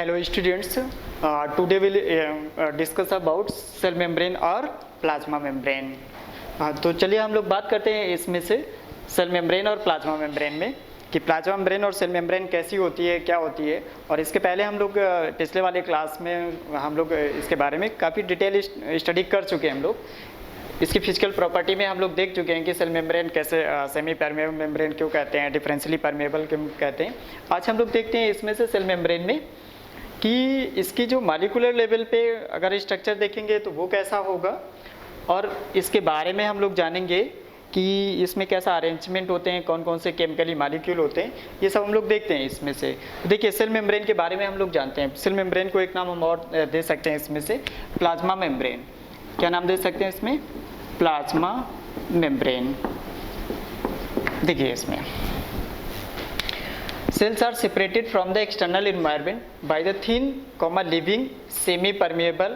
Hello students, today we'll discuss about cell membrane और plasma membrane. तो चलिए हम लोग बात करते हैं इसमें से सेल मेम्ब्रेन और प्लाज्मा मेम्ब्रेन में कि प्लाज्मा मेम्ब्रेन और सेल मेम्ब्रेन कैसी होती है, क्या होती है। और इसके पहले हम लोग पिछले वाले क्लास में हम लोग इसके बारे में काफ़ी डिटेल स्टडी कर चुके हैं। हम लोग इसकी फिजिकल प्रॉपर्टी में हम लोग देख चुके हैं कि सेल मेम्ब्रेन कैसे सेमी परमेबल मेम्ब्रेन क्यों कहते हैं, डिफरेंशियली परमेबल क्यों कहते हैं। आज हम लोग देखते हैं इसमें से सेल मेम्ब्रेन में कि इसकी जो मॉलिक्यूलर लेवल पे अगर स्ट्रक्चर देखेंगे तो वो कैसा होगा, और इसके बारे में हम लोग जानेंगे कि इसमें कैसा अरेंजमेंट होते हैं, कौन कौन से केमिकली मॉलिक्यूल होते हैं, ये सब हम लोग देखते हैं इसमें से। देखिए सेल मेम्ब्रेन के बारे में हम लोग जानते हैं। सेल मेम्ब्रेन को एक नाम हम और दे सकते हैं इसमें से, प्लाज्मा मेम्ब्रेन। क्या नाम दे सकते हैं इसमें? Plasma membrane. देखिए इसमें cells are separated from the external environment by the thin living semi permeable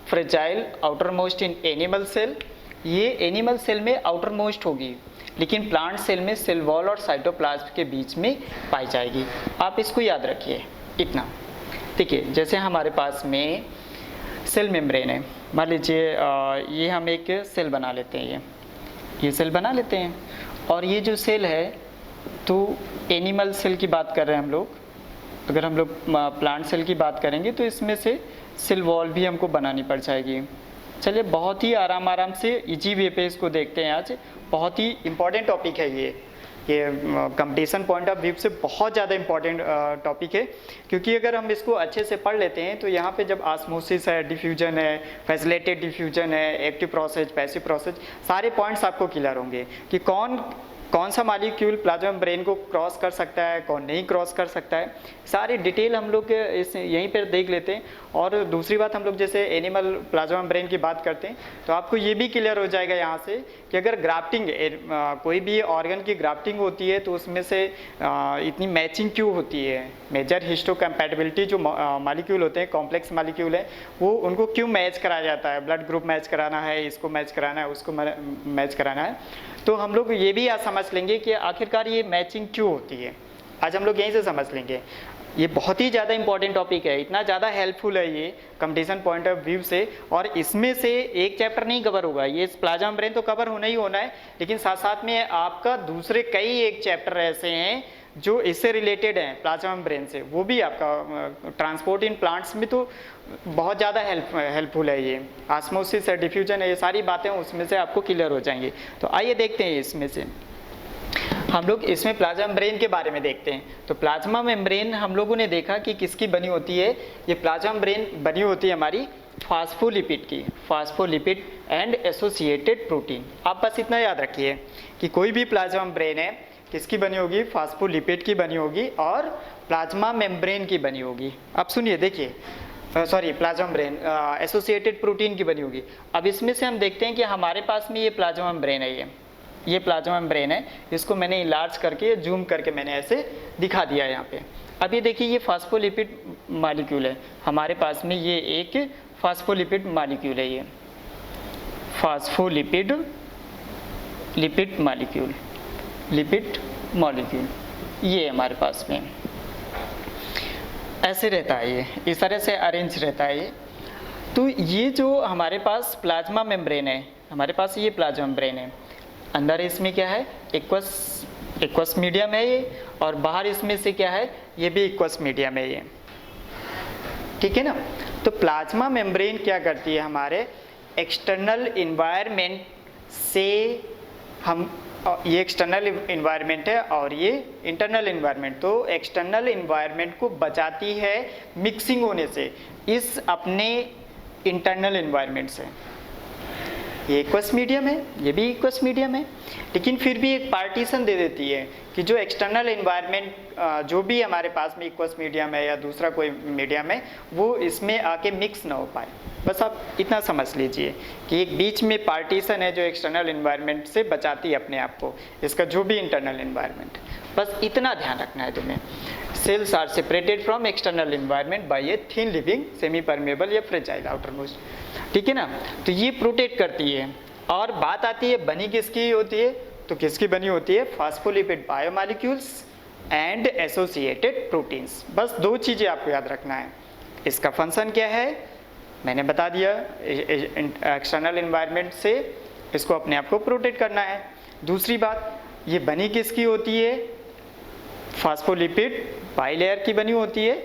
fragile outermost in animal cell। ये एनिमल सेल में आउटरमोस्ट होगी, लेकिन प्लांट सेल में सेल वॉल और साइटोप्लाज्म के बीच में पाई जाएगी। आप इसको याद रखिए इतना। देखिए जैसे हमारे पास में सेल मेम्ब्रेन है, मान लीजिए ये हम एक सेल बना लेते हैं, ये सेल बना लेते हैं, और ये जो सेल है तो एनिमल सेल की बात कर रहे हैं हम लोग। अगर हम लोग प्लांट सेल की बात करेंगे तो इसमें से सेल वॉल भी हमको बनानी पड़ जाएगी। चलिए बहुत ही आराम से इजी वे पे इसको देखते हैं। आज बहुत ही इम्पॉर्टेंट टॉपिक है ये कंपटीशन पॉइंट ऑफ व्यू से बहुत ज़्यादा इम्पॉर्टेंट टॉपिक है, क्योंकि अगर हम इसको अच्छे से पढ़ लेते हैं तो यहाँ पे जब ऑस्मोसिस है, डिफ्यूजन है, फैसिलिटेड डिफ्यूजन है, एक्टिव प्रोसेस, पैसिव प्रोसेस, सारे पॉइंट्स आपको क्लियर होंगे कि कौन सा मॉलिक्यूल प्लाज्मा मेम्ब्रेन को क्रॉस कर सकता है, कौन नहीं क्रॉस कर सकता है। सारी डिटेल हम लोग इस यहीं पर देख लेते हैं। और दूसरी बात, हम लोग जैसे एनिमल प्लाज्मा मेम्ब्रेन की बात करते हैं तो आपको ये भी क्लियर हो जाएगा यहाँ से कि अगर ग्राफ्टिंग कोई भी ऑर्गन की ग्राफ्टिंग होती है तो उसमें से इतनी मैचिंग क्यों होती है। मेजर हिस्टोकम्पैटिबिलिटी जो मॉलिक्यूल होते हैं, कॉम्प्लेक्स मॉलिक्यूल है, वो उनको क्यों मैच कराया जाता है। ब्लड ग्रुप मैच कराना है, इसको मैच कराना है, उसको मैच कराना है, तो हम लोग ये भी आज समझ लेंगे कि आखिरकार ये मैचिंग क्यों होती है। आज हम लोग यहीं से समझ लेंगे। ये बहुत ही ज़्यादा इंपॉर्टेंट टॉपिक है, इतना ज़्यादा हेल्पफुल है ये कंपटीशन पॉइंट ऑफ व्यू से। और इसमें से एक चैप्टर नहीं कवर होगा, ये प्लाज्मा मेम्ब्रेन तो कवर होना ही होना है, लेकिन साथ साथ में आपका दूसरे कई एक चैप्टर ऐसे हैं जो इससे रिलेटेड हैं प्लाज्मा मेम्ब्रेन से, वो भी आपका ट्रांसपोर्ट इन प्लांट्स में तो बहुत ज़्यादा हेल्पफुल है। ये ऑस्मोसिस है, डिफ्यूजन है, ये सारी बातें उसमें से आपको क्लियर हो जाएंगी। तो आइए देखते हैं इसमें से हम लोग इसमें प्लाज्मा मेम्ब्रेन के बारे में देखते हैं। तो प्लाज्मा मेम्ब्रेन हम लोगों ने देखा कि किसकी बनी होती है। ये प्लाज्मा मेम्ब्रेन बनी होती है हमारी फास्फोलिपिड की, फास्फोलिपिड एंड एसोसिएटेड प्रोटीन। आप बस इतना याद रखिए कि कोई भी प्लाज्मा मेम्ब्रेन है किसकी बनी होगी, फास्फोलिपिड की बनी होगी और प्लाज्मा मेम्ब्रेन की बनी होगी। अब सुनिए, देखिए प्लाज्मा मेम्ब्रेन एसोसिएटेड प्रोटीन की बनी होगी। अब इसमें से हम देखते हैं कि हमारे पास में ये प्लाज्मा मेम्ब्रेन है, ये प्लाज्मा मेम्ब्रेन है। इसको मैंने इलार्ज करके, जूम करके मैंने ऐसे दिखा दिया है यहाँ पे। अब ये देखिए, ये फास्फोलिपिड मॉलिक्यूल है हमारे पास में, ये एक फास्फोलिपिड मॉलिक्यूल है, ये phospholipid lipid molecule, lipid molecule ये हमारे पास में ऐसे रहता है, ये इस तरह से अरेंज रहता है ये। तो ये जो हमारे पास प्लाज्मा मेम्ब्रेन है, हमारे पास ये प्लाज्मा मेम्ब्रेन है, अंदर इसमें क्या है, एक्वस मीडियम है ये, और बाहर इसमें से क्या है, ये भी एक्वस मीडियम है ये, ठीक है ना। तो प्लाज्मा मेम्ब्रेन क्या करती है, हमारे एक्सटर्नल इन्वायरमेंट से हम, ये एक्सटर्नल इन्वायरमेंट है और ये इंटरनल इन्वायरमेंट, तो एक्सटर्नल इन्वायरमेंट को बचाती है मिक्सिंग होने से इस अपने इंटरनल इन्वायरमेंट से। ये एक्वस मीडियम है, ये भी एक्वस मीडियम है, लेकिन फिर भी एक पार्टीशन दे देती है कि जो एक्सटर्नल इन्वायरमेंट जो भी हमारे पास में एक्वस मीडियम है या दूसरा कोई मीडियम है, वो इसमें आके मिक्स ना हो पाए। बस आप इतना समझ लीजिए कि एक बीच में पार्टीशन है जो एक्सटर्नल इन्वायरमेंट से बचाती है अपने आप को, इसका जो भी इंटरनल इन्वायरमेंट। बस इतना ध्यान रखना है तुम्हें। Cells are separated from external environment by a thin living semi permeable या फ्रेजाइल आउटरमोस्ट, ठीक है ना। तो ये प्रोटेक्ट करती है। और बात आती है बनी किसकी होती है, तो किसकी बनी होती है, phospholipid biomolecules and associated proteins. बस दो चीज़ें आपको याद रखना है, इसका फंक्शन क्या है मैंने बता दिया, एक्सटर्नल एनवायरनमेंट से इसको अपने आप को प्रोटेक्ट करना है। दूसरी बात, ये बनी किसकी होती है, फास्फोलिपिड बाइलेयर की बनी होती है,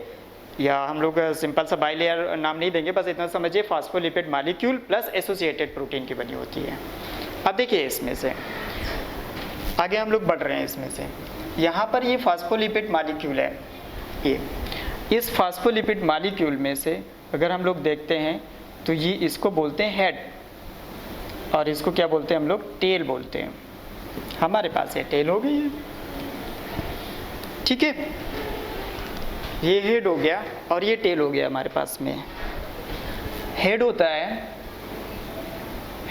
या हम लोग सिंपल सा बाइलेयर नाम नहीं देंगे, बस इतना समझिए phospholipid molecule plus associated protein की बनी होती है। अब देखिए इसमें से आगे हम लोग बढ़ रहे हैं। इसमें से यहाँ पर ये फास्फोलिपिड मॉलिक्यूल है, ये इस फास्फोलिपिड मॉलिक्यूल में से अगर हम लोग देखते हैं तो ये इसको बोलते हैं हेड, और इसको क्या बोलते हैं हम लोग, टेल बोलते हैं। हमारे पास ये टेल हो गई है, ठीक है, ये हेड हो गया और ये टेल हो गया हमारे पास में। हेड होता है,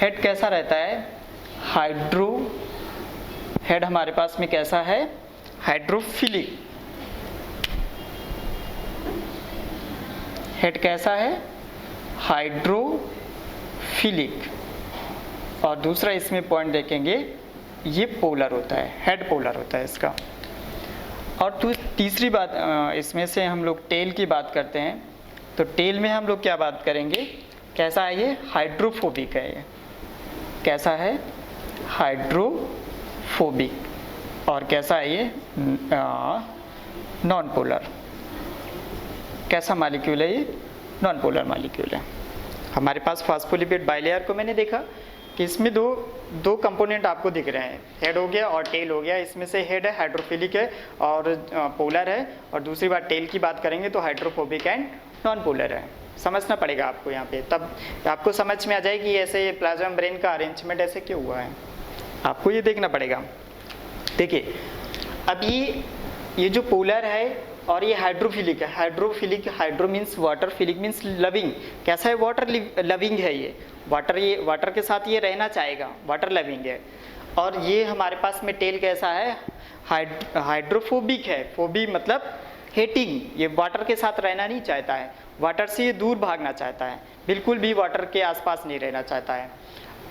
हेड कैसा रहता है, हाइड्रो, हेड हमारे पास में कैसा है, हाइड्रोफिलिक। हेड कैसा है, हाइड्रोफिलिक। और दूसरा इसमें पॉइंट देखेंगे, ये पोलर होता है, हेड पोलर होता है इसका। और तीसरी बात, इसमें से हम लोग टेल की बात करते हैं, तो टेल में हम लोग क्या बात करेंगे, कैसा है ये, हाइड्रोफोबिक है। ये कैसा है, हाइड्रोफोबिक। और कैसा है ये, नॉन पोलर। कैसा मॉलिक्यूल है ये, नॉन पोलर मॉलिक्यूल है। हमारे पास फास्फोलिपिड बाइलेयर को मैंने देखा कि इसमें दो कंपोनेंट आपको दिख रहे हैं, हेड हो गया और टेल हो गया। इसमें से हेड है हाइड्रोफिलिक है और पोलर है, और दूसरी बात टेल की बात करेंगे तो हाइड्रोफोबिक एंड नॉन पोलर है। समझना पड़ेगा आपको यहाँ पे, तब आपको समझ में आ जाएगी ऐसे प्लाज्मा मेम्ब्रेन का अरेंजमेंट ऐसे क्यों हुआ है, आपको ये देखना पड़ेगा। देखिए अब ये जो पोलर है और ये हाइड्रोफिलिक है, hydrophilic, hydro means water, philic means loving. कैसा है, वाटर लविंग है ये वाटर के साथ ये रहना चाहेगा, वाटर लविंग है। और ये हमारे पास में टेल कैसा है, हाइड्रोफोबिक है। फोबी मतलब हेटिंग, ये वाटर के साथ रहना नहीं चाहता है, वाटर से ये दूर भागना चाहता है, बिल्कुल भी वाटर के आसपास नहीं रहना चाहता है।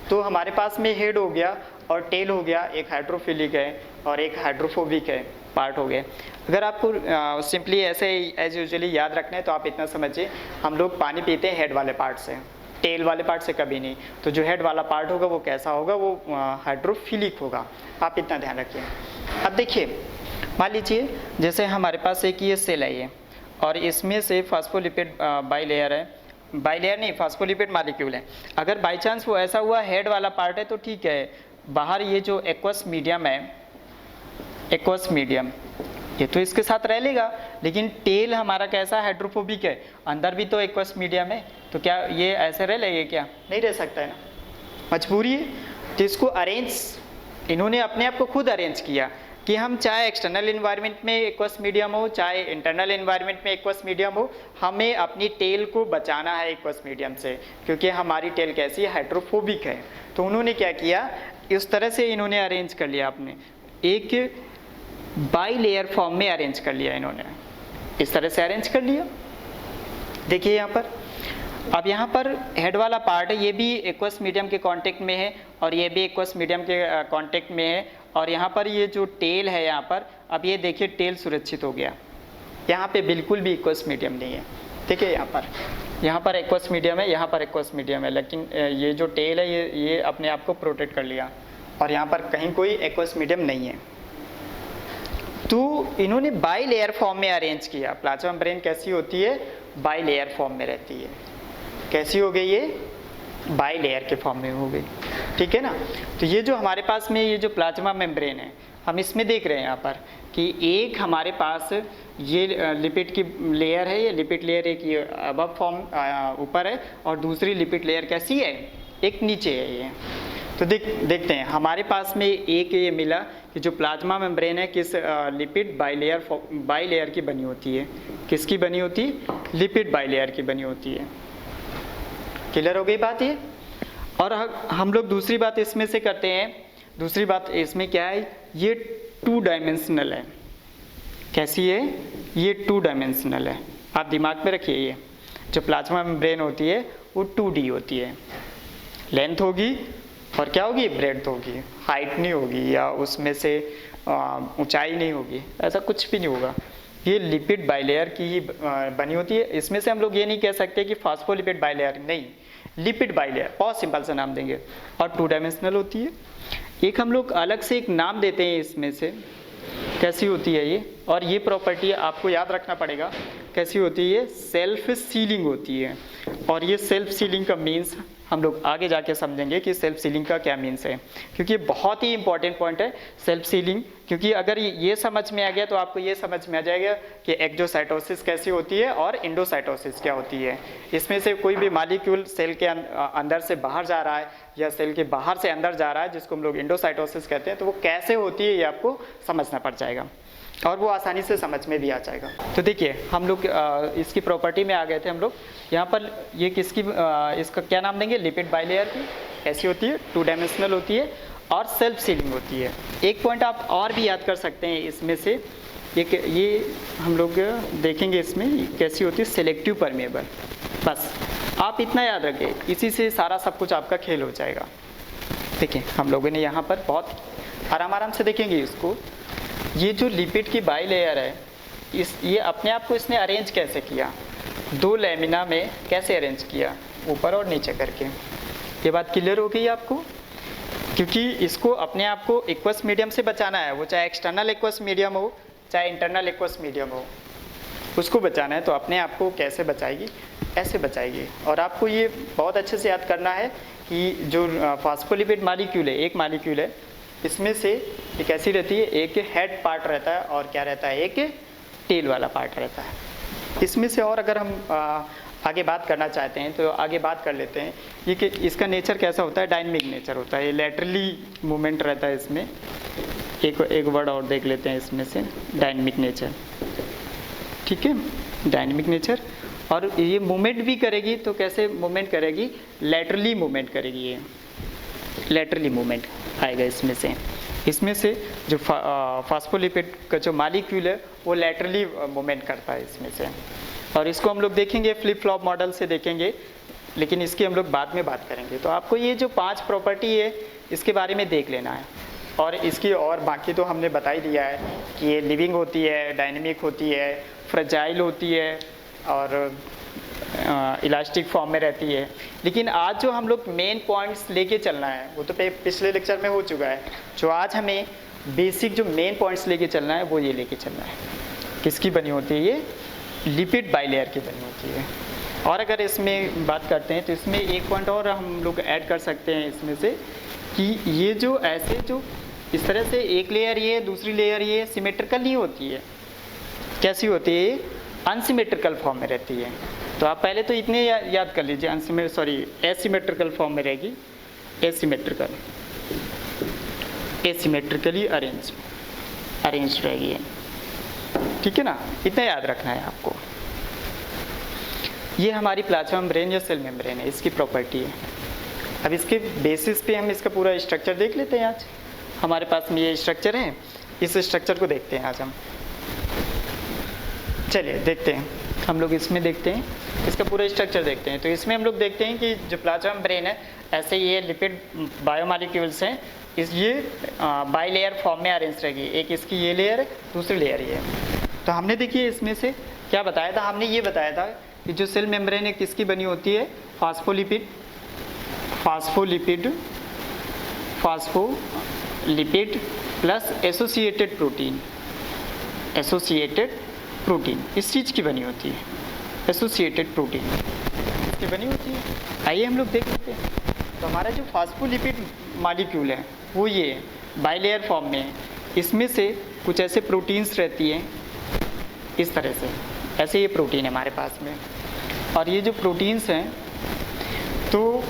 तो हमारे पास में हेड हो गया और टेल हो गया, एक हाइड्रोफिलिक है और एक हाइड्रोफोबिक है पार्ट हो गए। अगर आपको सिंपली ऐसे एज यूजुअली याद रखना है तो आप इतना समझिए, हम लोग पानी पीते हैं हेड वाले पार्ट से, टेल वाले पार्ट से कभी नहीं। तो जो हेड वाला पार्ट होगा वो कैसा होगा, वो हाइड्रोफिलिक होगा, आप इतना ध्यान रखिए। अब देखिए मान लीजिए जैसे हमारे पास एक ये सेल है ये, और इसमें से फास्फोलिपिड बाइलेयर है, बाइलेयर नहीं फास्फोलिपिड मॉलिक्यूल है। अगर बाई चांस वो ऐसा हुआ हेड वाला पार्ट है तो ठीक है, बाहर ये जो एक्वस मीडियम है, एक्वस मीडियम ये तो इसके साथ रह लेगा, लेकिन टेल हमारा कैसा हाइड्रोफोबिक है, अंदर भी तो एक्वस मीडियम है, तो क्या ये ऐसे रह लेंगे, क्या नहीं रह सकता है ना, मजबूरी है। तो इसको अरेंज इन्होंने अपने आप को खुद अरेंज किया कि हम चाहे एक्सटर्नल एनवायरनमेंट में एक्वस मीडियम हो, चाहे इंटरनल एनवायरनमेंट में एक्वस मीडियम हो, हमें अपनी टेल को बचाना है एक्वस मीडियम से, क्योंकि हमारी टेल कैसी है, हाइड्रोफोबिक है। तो उन्होंने क्या किया, इस तरह से इन्होंने अरेंज कर लिया, आपने एक बाई लेयर फॉर्म में अरेंज कर लिया, इन्होंने इस तरह से अरेंज कर लिया। देखिए यहाँ पर, अब यहाँ पर हेड वाला पार्ट है, ये भी एक्वस मीडियम के कांटेक्ट में है और ये भी एक्वस मीडियम के कांटेक्ट में है। और यहाँ पर ये जो टेल है यहाँ पर, अब ये देखिए टेल सुरक्षित हो गया, यहाँ पे बिल्कुल भी एक्वस मीडियम नहीं है। देखिए यहाँ पर एक्वस मीडियम है, यहाँ पर एक्वस मीडियम है, लेकिन ये जो टेल है ये अपने आप को प्रोटेक्ट कर लिया, और यहाँ पर कहीं कोई एक्वस मीडियम नहीं है। तो इन्होंने बाई लेयर फॉर्म में अरेंज किया। प्लाज्मा मेम्ब्रेन कैसी होती है, बाई लेयर फॉर्म में रहती है। कैसी हो गई, ये बाई लेयर के फॉर्म में हो गई, ठीक है ना। तो ये जो हमारे पास में ये जो प्लाज्मा मेम्ब्रेन है, हम इसमें देख रहे हैं यहाँ पर कि एक हमारे पास ये लिपिड की लेयर है, ये लिपिड लेयर एक ये अबव फॉर्म ऊपर है, और दूसरी लिपिड लेयर कैसी है, एक नीचे है ये। तो देखते हैं हमारे पास में एक ये मिला कि जो प्लाज्मा मेम्ब्रेन है किस लिपिड बाइलेयर की बनी होती है। किसकी बनी होती है, लिपिड बाइलेयर की बनी होती है। क्लियर हो गई बात ये। और हम लोग दूसरी बात इसमें से करते हैं, दूसरी बात इसमें क्या है, ये 2 डायमेंशनल है। कैसी है, ये 2 डायमेंशनल है। आप दिमाग में रखिए, ये जो प्लाज्मा मेम्ब्रेन होती है वो 2D होती है, लेंथ होगी और क्या होगी, ब्रेड्थ होगी, हाइट नहीं होगी, या उसमें से ऊंचाई नहीं होगी, ऐसा कुछ भी नहीं होगा। ये लिपिड बाइलेयर की ही बनी होती है। इसमें से हम लोग ये नहीं कह सकते कि फास्फोलिपिड बाइलेयर, नहीं, लिपिड बाइलेयर, बहुत सिंपल सा नाम देंगे। और 2 डायमेंशनल होती है। एक हम लोग अलग से एक नाम देते हैं इसमें से, कैसी होती है ये, और ये प्रॉपर्टी आपको याद रखना पड़ेगा कैसी होती है, सेल्फ सीलिंग होती है। और ये सेल्फ सीलिंग का मीन्स हम लोग आगे जाके समझेंगे कि सेल्फ सीलिंग का क्या मीन्स है, क्योंकि ये बहुत ही इंपॉर्टेंट पॉइंट है सेल्फ सीलिंग। क्योंकि अगर ये समझ में आ गया तो आपको ये समझ में आ जाएगा कि एक्जोसाइटोसिस कैसी होती है और इंडोसाइटोसिस क्या होती है। इसमें से कोई भी मॉलिक्यूल सेल के अंदर से बाहर जा रहा है या सेल के बाहर से अंदर जा रहा है, जिसको हम लोग इंडोसाइटोसिस कहते हैं, तो वो कैसे होती है ये आपको समझना पड़ जाएगा और वो आसानी से समझ में भी आ जाएगा। तो देखिए हम लोग इसकी प्रॉपर्टी में आ गए थे हम लोग। यहाँ पर ये किसकी इसका क्या नाम देंगे, लिपिड बाइलेयर की, ऐसी होती है, 2 डायमेंशनल होती है और सेल्फ सीलिंग होती है। एक पॉइंट आप और भी याद कर सकते हैं इसमें से, ये हम लोग देखेंगे इसमें कैसी होती है, सेलेक्टिव परमेएबल। बस आप इतना याद रखें, इसी से सारा सब कुछ आपका खेल हो जाएगा। देखिए हम लोगों ने यहाँ पर बहुत आराम से देखेंगे इसको। ये जो लिपिड की बाइलेयर है, ये अपने आप को इसने अरेंज कैसे किया, 2 लैमिना में कैसे अरेंज किया, ऊपर और नीचे करके। ये बात क्लियर हो गई आपको, क्योंकि इसको अपने आप को एक्वस मीडियम से बचाना है, वो चाहे एक्सटर्नल एक्वस मीडियम हो चाहे इंटरनल एक्वस मीडियम हो, उसको बचाना है। तो अपने आप को कैसे बचाएगी, ऐसे बचाएगी। और आपको ये बहुत अच्छे से याद करना है कि जो फास्फोलिपिड मॉलिक्यूल है, एक मॉलिक्यूल है, इसमें से एक ऐसी रहती है, एक हेड पार्ट रहता है और क्या रहता है, एक टेल वाला पार्ट रहता है। इसमें से और अगर हम आगे बात करना चाहते हैं तो आगे बात कर लेते हैं। ये कि इसका नेचर कैसा होता है, डायनेमिक नेचर होता है, ये लैटरली मूवमेंट रहता है इसमें। एक वर्ड और देख लेते हैं इसमें से, डायनेमिक नेचर, ठीक है, डायनेमिक नेचर। और ये मूवमेंट भी करेगी तो कैसे मूवमेंट करेगी, लैटरली मूवमेंट करेगी, ये लैटरली मूवमेंट आएगा इसमें से। इसमें से जो फास्फोलिपिड का जो मॉलिक्यूल है वो लैटरली मूवमेंट करता है इसमें से। और इसको हम लोग देखेंगे फ्लिप फ्लॉप मॉडल से देखेंगे, लेकिन इसकी हम लोग बाद में बात करेंगे। तो आपको ये जो 5 प्रॉपर्टी है इसके बारे में देख लेना है। और इसकी और बाकी तो हमने बता ही दिया है कि ये लिविंग होती है, डायनेमिक होती है, फ्रेजाइल होती है और इलास्टिक फॉर्म में रहती है। लेकिन आज जो हम लोग मेन पॉइंट्स लेके चलना है वो तो पिछले लेक्चर में हो चुका है। जो आज हमें बेसिक जो मेन पॉइंट्स लेके चलना है वो ये लेके चलना है। किसकी बनी होती है, ये लिपिड बाइलेयर की बनी होती है। और अगर इसमें बात करते हैं तो इसमें एक पॉइंट और हम लोग ऐड कर सकते हैं इसमें से, कि ये जो ऐसे जो इस तरह से एक लेयर ये दूसरी लेयर ये सिमेट्रिकल नहीं होती है। कैसी होती है, अनसिमेट्रिकल फॉर्म में रहती है। तो आप पहले तो इतने याद कर लीजिए, एसिमेट्रिकल फॉर्म में रहेगी, एसिमेट्रिकली अरेंज रहेगी ये, ठीक है ना, इतना याद रखना है आपको। ये हमारी प्लाज्मा मेम्ब्रेन या सेल मेम्ब्रेन है, इसकी प्रॉपर्टी है। अब इसके बेसिस पे हम इसका पूरा स्ट्रक्चर देख लेते हैं। आज हमारे पास में ये स्ट्रक्चर है, इस स्ट्रक्चर को देखते हैं आज हम। चलिए देखते हैं, हम लोग इसमें देखते हैं, इसका पूरा स्ट्रक्चर देखते हैं। तो इसमें हम लोग देखते हैं कि जो प्लाज्मा मेम्ब्रेन है, ऐसे ये लिपिड बायोमॉलिक्यूल्स हैं, ये बाइलेयर फॉर्म में अरेंज रहेगी। एक इसकी ये लेयर है, दूसरी लेयर ये है। तो हमने देखिए इसमें से क्या बताया था, हमने ये बताया था कि जो सेल मेम्ब्रेन है किसकी बनी होती है, फास्फोलिपिड प्लस एसोसिएटेड प्रोटीन, इस चीज़ की बनी होती है, एसोसिएटेड प्रोटीन इसकी बनी होती है। आइए हम लोग देख लेते हैं। तो हमारा जो फास्फोलिपिड मॉलिक्यूल है वो ये बाइलेयर फॉर्म में है। इसमें से कुछ ऐसे प्रोटीन्स रहती हैं इस तरह से, ऐसे ये प्रोटीन है हमारे पास में। और ये जो प्रोटीन्स हैं तो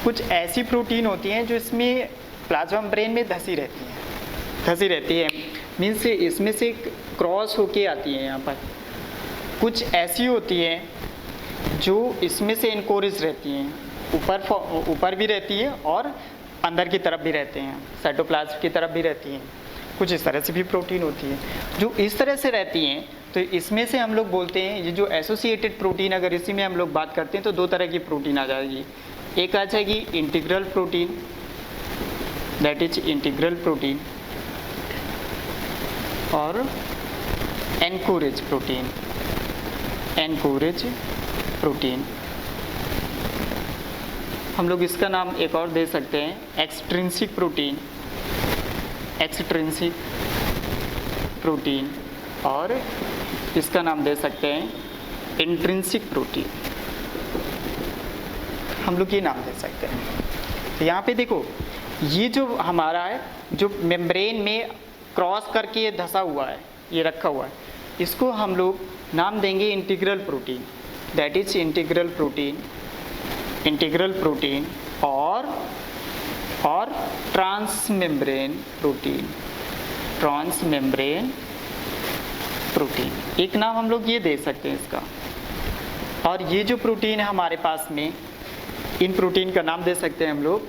कुछ ऐसी प्रोटीन होती हैं जो इसमें प्लाज्मा मेम्ब्रेन में धसी रहती है, मीन्स इसमें से क्रॉस होके आती है। यहाँ पर कुछ ऐसी होती हैं जो इसमें से इनकोरेज रहती हैं, ऊपर भी रहती है और अंदर की तरफ भी रहते हैं, साइटोप्लाज्म की तरफ भी रहती हैं। कुछ इस तरह से भी प्रोटीन होती है जो इस तरह से रहती हैं। तो इसमें से हम लोग बोलते हैं ये जो एसोसिएटेड प्रोटीन, अगर इसी में हम लोग बात करते हैं तो 2 तरह की प्रोटीन आ जाएगी। एक आ जाएगी integral protein, that is integral protein, और एनकोरेज प्रोटीन, एनकोरेज प्रोटीन। हम लोग इसका नाम एक और दे सकते हैं एक्सट्रिंसिक प्रोटीन, एक्सट्रिंसिक प्रोटीन, और इसका नाम दे सकते हैं इंट्रिंसिक प्रोटीन। हम लोग ये नाम दे सकते हैं। तो यहाँ पे देखो, ये जो हमारा है, जो मेम्ब्रेन में क्रॉस करके ये धंसा हुआ है, ये रखा हुआ है, इसको हम लोग नाम देंगे integral protein, that is integral protein, integral protein और ट्रांसमेम्ब्रेन प्रोटीन, ट्रांसमेम्ब्रेन प्रोटीन, एक नाम हम लोग ये दे सकते हैं इसका। और ये जो प्रोटीन है हमारे पास में, इन प्रोटीन का नाम दे सकते हैं हम लोग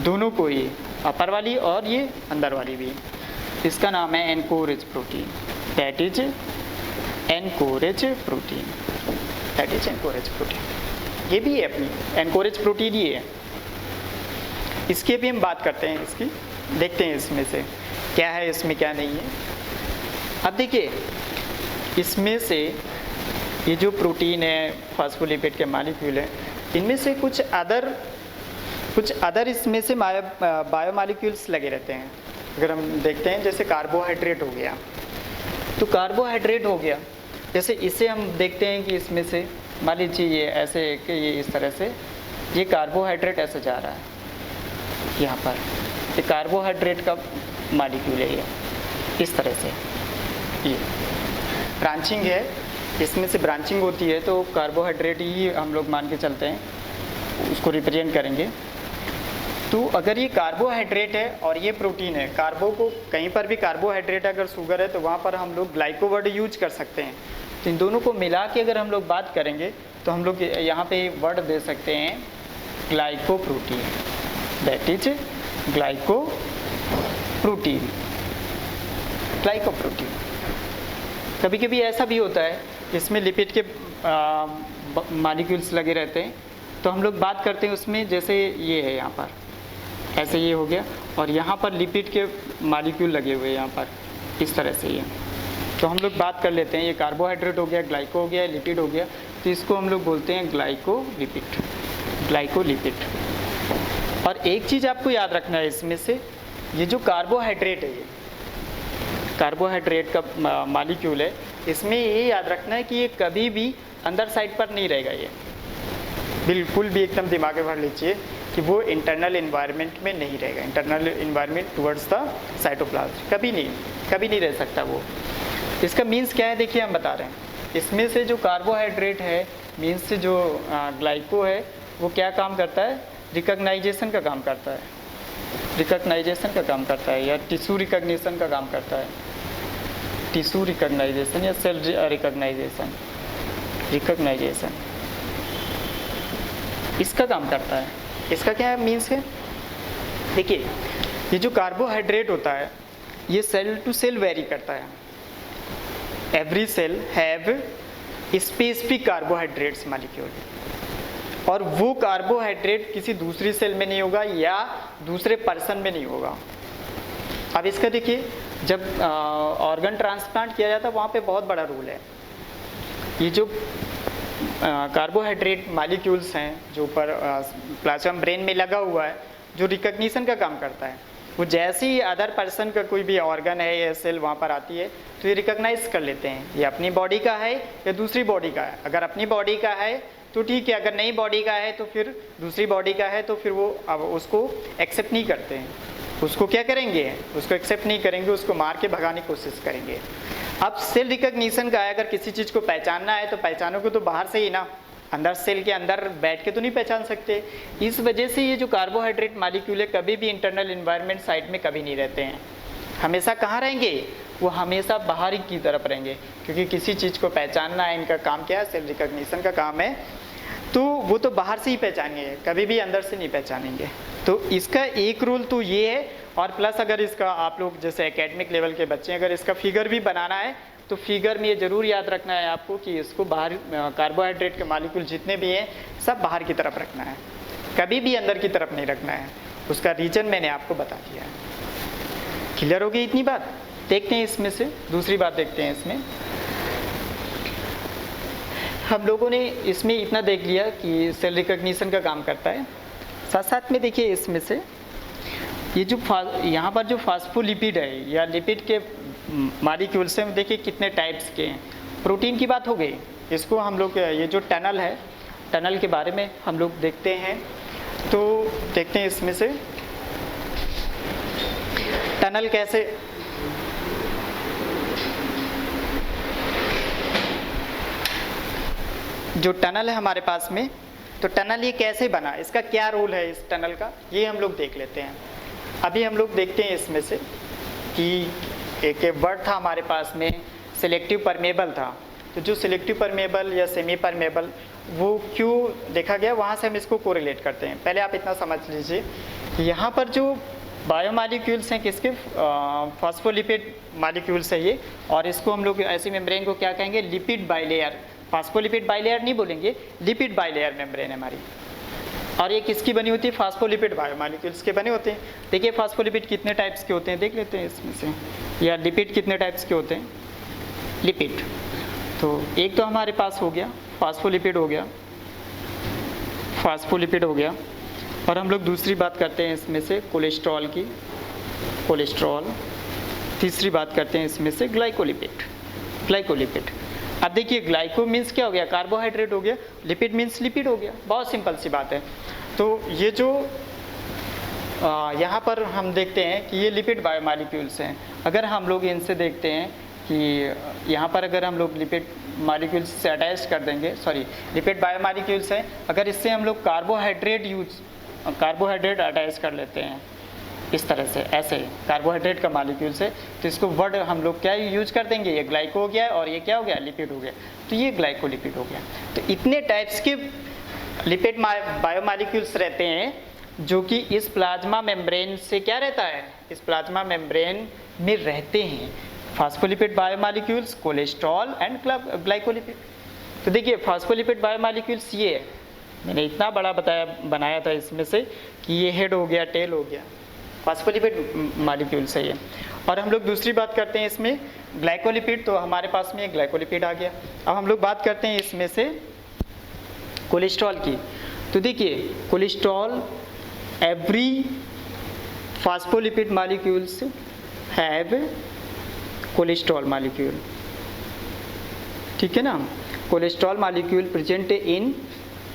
दोनों को, ये अपर वाली और ये अंदर वाली भी, इसका नाम है anchorage protein, that is anchorage protein, that is anchorage protein. ये भी है अपनी एनकोरेज प्रोटीन, ये है। इसकी भी हम बात करते हैं, इसकी देखते हैं इसमें से क्या है, इसमें क्या नहीं है। अब देखिए, इसमें से ये जो प्रोटीन है, फॉस्फोलिपिड के मॉलिक्यूल है, इनमें से कुछ अदर इसमें से बायोमॉलिक्यूल्स लगे रहते हैं। अगर हम देखते हैं, जैसे कार्बोहाइड्रेट हो गया, तो कार्बोहाइड्रेट हो गया, जैसे इसे हम देखते हैं कि इसमें से मान लीजिए ये ऐसे कि ये इस तरह से ये कार्बोहाइड्रेट ऐसे जा रहा है, यहाँ पर ये कार्बोहाइड्रेट का मॉलिक्यूल है, ये इस तरह से ये ब्रांचिंग है, इसमें से ब्रांचिंग होती है, तो कार्बोहाइड्रेट ही हम लोग मान के चलते हैं, उसको रिप्रेजेंट करेंगे। तो अगर ये कार्बोहाइड्रेट है और ये प्रोटीन है, कार्बो को कहीं पर भी कार्बोहाइड्रेट अगर शुगर है तो वहाँ पर हम लोग ग्लाइको वर्ड यूज कर सकते हैं। तो इन दोनों को मिला के अगर हम लोग बात करेंगे तो हम लोग यहाँ पे वर्ड दे सकते हैं glyco protein, that is glyco protein, glyco protein. कभी कभी ऐसा भी होता है इसमें लिपिड के मॉलिक्यूल्स लगे रहते हैं, तो हम लोग बात करते हैं उसमें, जैसे ये है यहाँ पर ऐसे ये हो गया, और यहाँ पर लिपिड के मॉलिक्यूल लगे हुए हैं यहाँ पर इस तरह से ये, तो हम लोग बात कर लेते हैं, ये कार्बोहाइड्रेट हो गया, ग्लाइको हो गया, लिपिड हो गया, तो इसको हम लोग बोलते हैं ग्लाइकोलिपिड, ग्लाइकोलिपिड। और एक चीज़ आपको याद रखना है इसमें से, ये जो कार्बोहाइड्रेट है, ये कार्बोहाइड्रेट का मॉलिक्यूल है, इसमें ये याद रखना है कि ये कभी भी अंदर साइड पर नहीं रहेगा, ये बिल्कुल भी एकदम दिमाग में भर लीजिए कि वो इंटरनल इन्वायरमेंट में नहीं रहेगा, internal environment towards the cytoplasm कभी नहीं रह सकता वो। इसका मीन्स क्या है, देखिए हम बता रहे हैं, इसमें से जो कार्बोहाइड्रेट है, मीन्स से जो ग्लाइको है, वो क्या काम करता है, रिकग्नाइजेशन का काम करता है, रिकग्नाइजेशन का काम करता है, या टिश्यू रिकग्निशन का काम करता है, टिश्यू रिकग्नाइजेशन या सेल रिकग्नाइजेशन, रिकग्नाइजेशन इसका काम करता है। इसका क्या मीन्स है, देखिए ये जो कार्बोहाइड्रेट होता है ये सेल टू सेल वेरी करता है, every cell have specific carbohydrates molecule, और वो कार्बोहाइड्रेट किसी दूसरी सेल में नहीं होगा या दूसरे पर्सन में नहीं होगा। अब इसका देखिए, जब ऑर्गन ट्रांसप्लांट किया जाता है वहाँ पे बहुत बड़ा रूल है। ये जो कार्बोहाइड्रेट मॉलिक्यूल्स हैं जो ऊपर प्लाज्मा ब्रेन में लगा हुआ है, जो रिकग्निशन का काम करता है, वो जैसे ही अदर पर्सन का कोई भी ऑर्गन है या सेल वहाँ पर आती है तो ये रिकग्नाइज कर लेते हैं, ये अपनी बॉडी का है या दूसरी बॉडी का है। अगर अपनी बॉडी का है तो ठीक है, अगर नई बॉडी का है तो फिर दूसरी बॉडी का है, तो फिर वो अब उसको एक्सेप्ट नहीं करते हैं, उसको क्या करेंगे, उसको एक्सेप्ट नहीं करेंगे, उसको मार के भगाने की कोशिश करेंगे। अब सेल रिकग्निशन का है, अगर किसी चीज़ को पहचानना है तो पहचानोगे तो बाहर से ही ना, अंदर सेल के अंदर बैठ के तो नहीं पहचान सकते। इस वजह से ये जो कार्बोहाइड्रेट मॉलिक्यूल है कभी भी इंटरनल इन्वायरमेंट साइड में कभी नहीं रहते हैं, हमेशा कहाँ रहेंगे, वो हमेशा बाहर की तरफ रहेंगे, क्योंकि किसी चीज़ को पहचानना है, इनका काम क्या है, सेल रिकग्निशन का काम है, तो वो तो बाहर से ही पहचानेंगे, कभी भी अंदर से नहीं पहचानेंगे। तो इसका एक रूल तो ये है, और प्लस अगर इसका आप लोग जैसे एकेडमिक लेवल के बच्चे अगर इसका फिगर भी बनाना है तो फिगर में ये ज़रूर याद रखना है आपको कि इसको बाहर कार्बोहाइड्रेट के मॉलिक्यूल जितने भी हैं सब बाहर की तरफ रखना है, कभी भी अंदर की तरफ नहीं रखना है। उसका रीजन मैंने आपको बता दिया है। क्लियर हो गई इतनी बात? देखते हैं इसमें से दूसरी बात देखते हैं इसमें। हम लोगों ने इसमें इतना देख लिया कि सेल रिकॉग्निशन का काम करता है। साथ साथ में देखिए इसमें से ये जो यहाँ पर जो फास्फोलिपिड है या लिपिड के मॉलिक्यूल्स हैं, देखिए कितने टाइप्स के हैं। प्रोटीन की बात हो गई, इसको हम लोग ये जो टनल है, टनल के बारे में हम लोग देखते हैं। तो देखते हैं इसमें से टनल कैसे, जो टनल है हमारे पास में, तो टनल ये कैसे बना, इसका क्या रोल है इस टनल का, ये हम लोग देख लेते हैं। अभी हम लोग देखते हैं इसमें से कि एक वर्ड था हमारे पास में, सिलेक्टिव परमेबल था। तो जो सिलेक्टिव परमेबल या सेमी परमेबल वो क्यों देखा गया, वहाँ से हम इसको कोरिलेट करते हैं। पहले आप इतना समझ लीजिए कि यहाँ पर जो बायोमॉलिक्यूल्स हैं किसके, फॉस्फोलिपिड मॉलिक्यूल्स है ये, और इसको हम लोग ऐसी मेम्ब्रेन को क्या कहेंगे, लिपिड बाइलेयर। फास्फोलिपिड बाइलेयर नहीं बोलेंगे, लिपिड बाइलेयर मेम्ब्रेन है हमारी। और ये किसकी बनी होती है, फास्फोलिपिड बायोमॉलिक्यूल्स के बने होते हैं। देखिए फास्फोलिपिड कितने टाइप्स के होते हैं, देख लेते हैं इसमें से, या लिपिड कितने टाइप्स के होते हैं। लिपिड तो एक तो हमारे पास हो गया फास्फोलिपिड हो गया, फास्फोलिपिड हो गया। और हम लोग दूसरी बात करते हैं इसमें से कोलेस्ट्रॉल की, कोलेस्ट्रॉल। तीसरी बात करते हैं इसमें से ग्लाइकोलिपिड, ग्लाइकोलिपिड। अब देखिए ग्लाइको मीन्स क्या हो गया, कार्बोहाइड्रेट हो गया, लिपिड मीन्स लिपिड हो गया, बहुत सिंपल सी बात है। तो ये जो यहाँ पर हम देखते हैं कि ये लिपिड बायोमॉलिक्यूल्स हैं। अगर हम लोग इनसे देखते हैं कि यहाँ पर अगर हम लोग लिपिड मॉलिक्यूल्स से अटैच कर देंगे, सॉरी लिपिड बायोमॉलिक्यूल्स हैं, अगर इससे हम लोग कार्बोहाइड्रेट अटैच कर लेते हैं इस तरह से, ऐसे कार्बोहाइड्रेट का मॉलिक्यूल से, तो इसको वर्ड हम लोग क्या यूज कर देंगे, ये ग्लाइको हो गया और ये क्या हो गया, लिपिड हो गया। तो ये ग्लाइकोलिपिड हो गया। तो इतने टाइप्स के लिपिड बायोमॉलिक्यूल्स रहते हैं जो कि इस प्लाज्मा मेम्ब्रेन से क्या रहता है, इस प्लाज्मा मेम्ब्रेन में रहते हैं। Phospholipid biomolecules, cholesterol and glycolipid. तो देखिए फास्फोलिपिड बायोमॉलिक्यूल्स ये है, मैंने इतना बड़ा बनाया था इसमें से कि ये हेड हो गया, टेल हो गया, फास्फोलिपिड मॉलिक्यूल्स है ये। और हम लोग दूसरी बात करते हैं इसमें ग्लाइकोलिपिड, तो हमारे पास में एक ग्लाइकोलिपिड आ गया। अब हम लोग बात करते हैं इसमें से कोलेस्ट्रॉल की। तो देखिए cholesterol, every phospholipid molecules have cholesterol molecule, ठीक है ना। Cholesterol molecule present in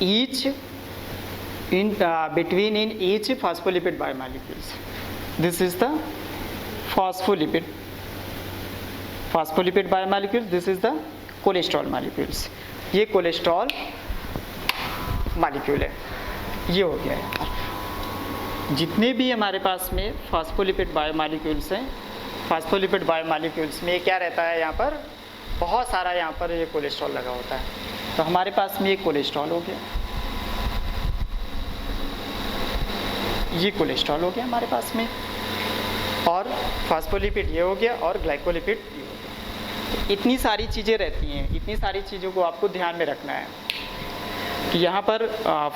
each between in each phospholipid biomolecules. This is the phospholipid biomolecules. This is the cholesterol molecules. ये कोलेस्ट्रॉल मॉलिक्यूल है, ये हो गया है। जितने भी हमारे पास में फास्फोलिपिड बायोमॉलिक्यूल्स हैं, फास्फोलिपिड बायोमॉलिक्यूल्स में क्या रहता है, यहाँ पर बहुत सारा यहाँ पर ये कोलेस्ट्रॉल लगा होता है। तो हमारे पास में ये कोलेस्ट्रॉल हो गया, ये कोलेस्ट्रॉल हो गया हमारे पास में, और फास्फोलिपिड ये हो गया, और ग्लाइकोलिपिड ये हो गया। तो इतनी सारी चीज़ें रहती हैं, इतनी सारी चीज़ों को आपको ध्यान में रखना है कि यहाँ पर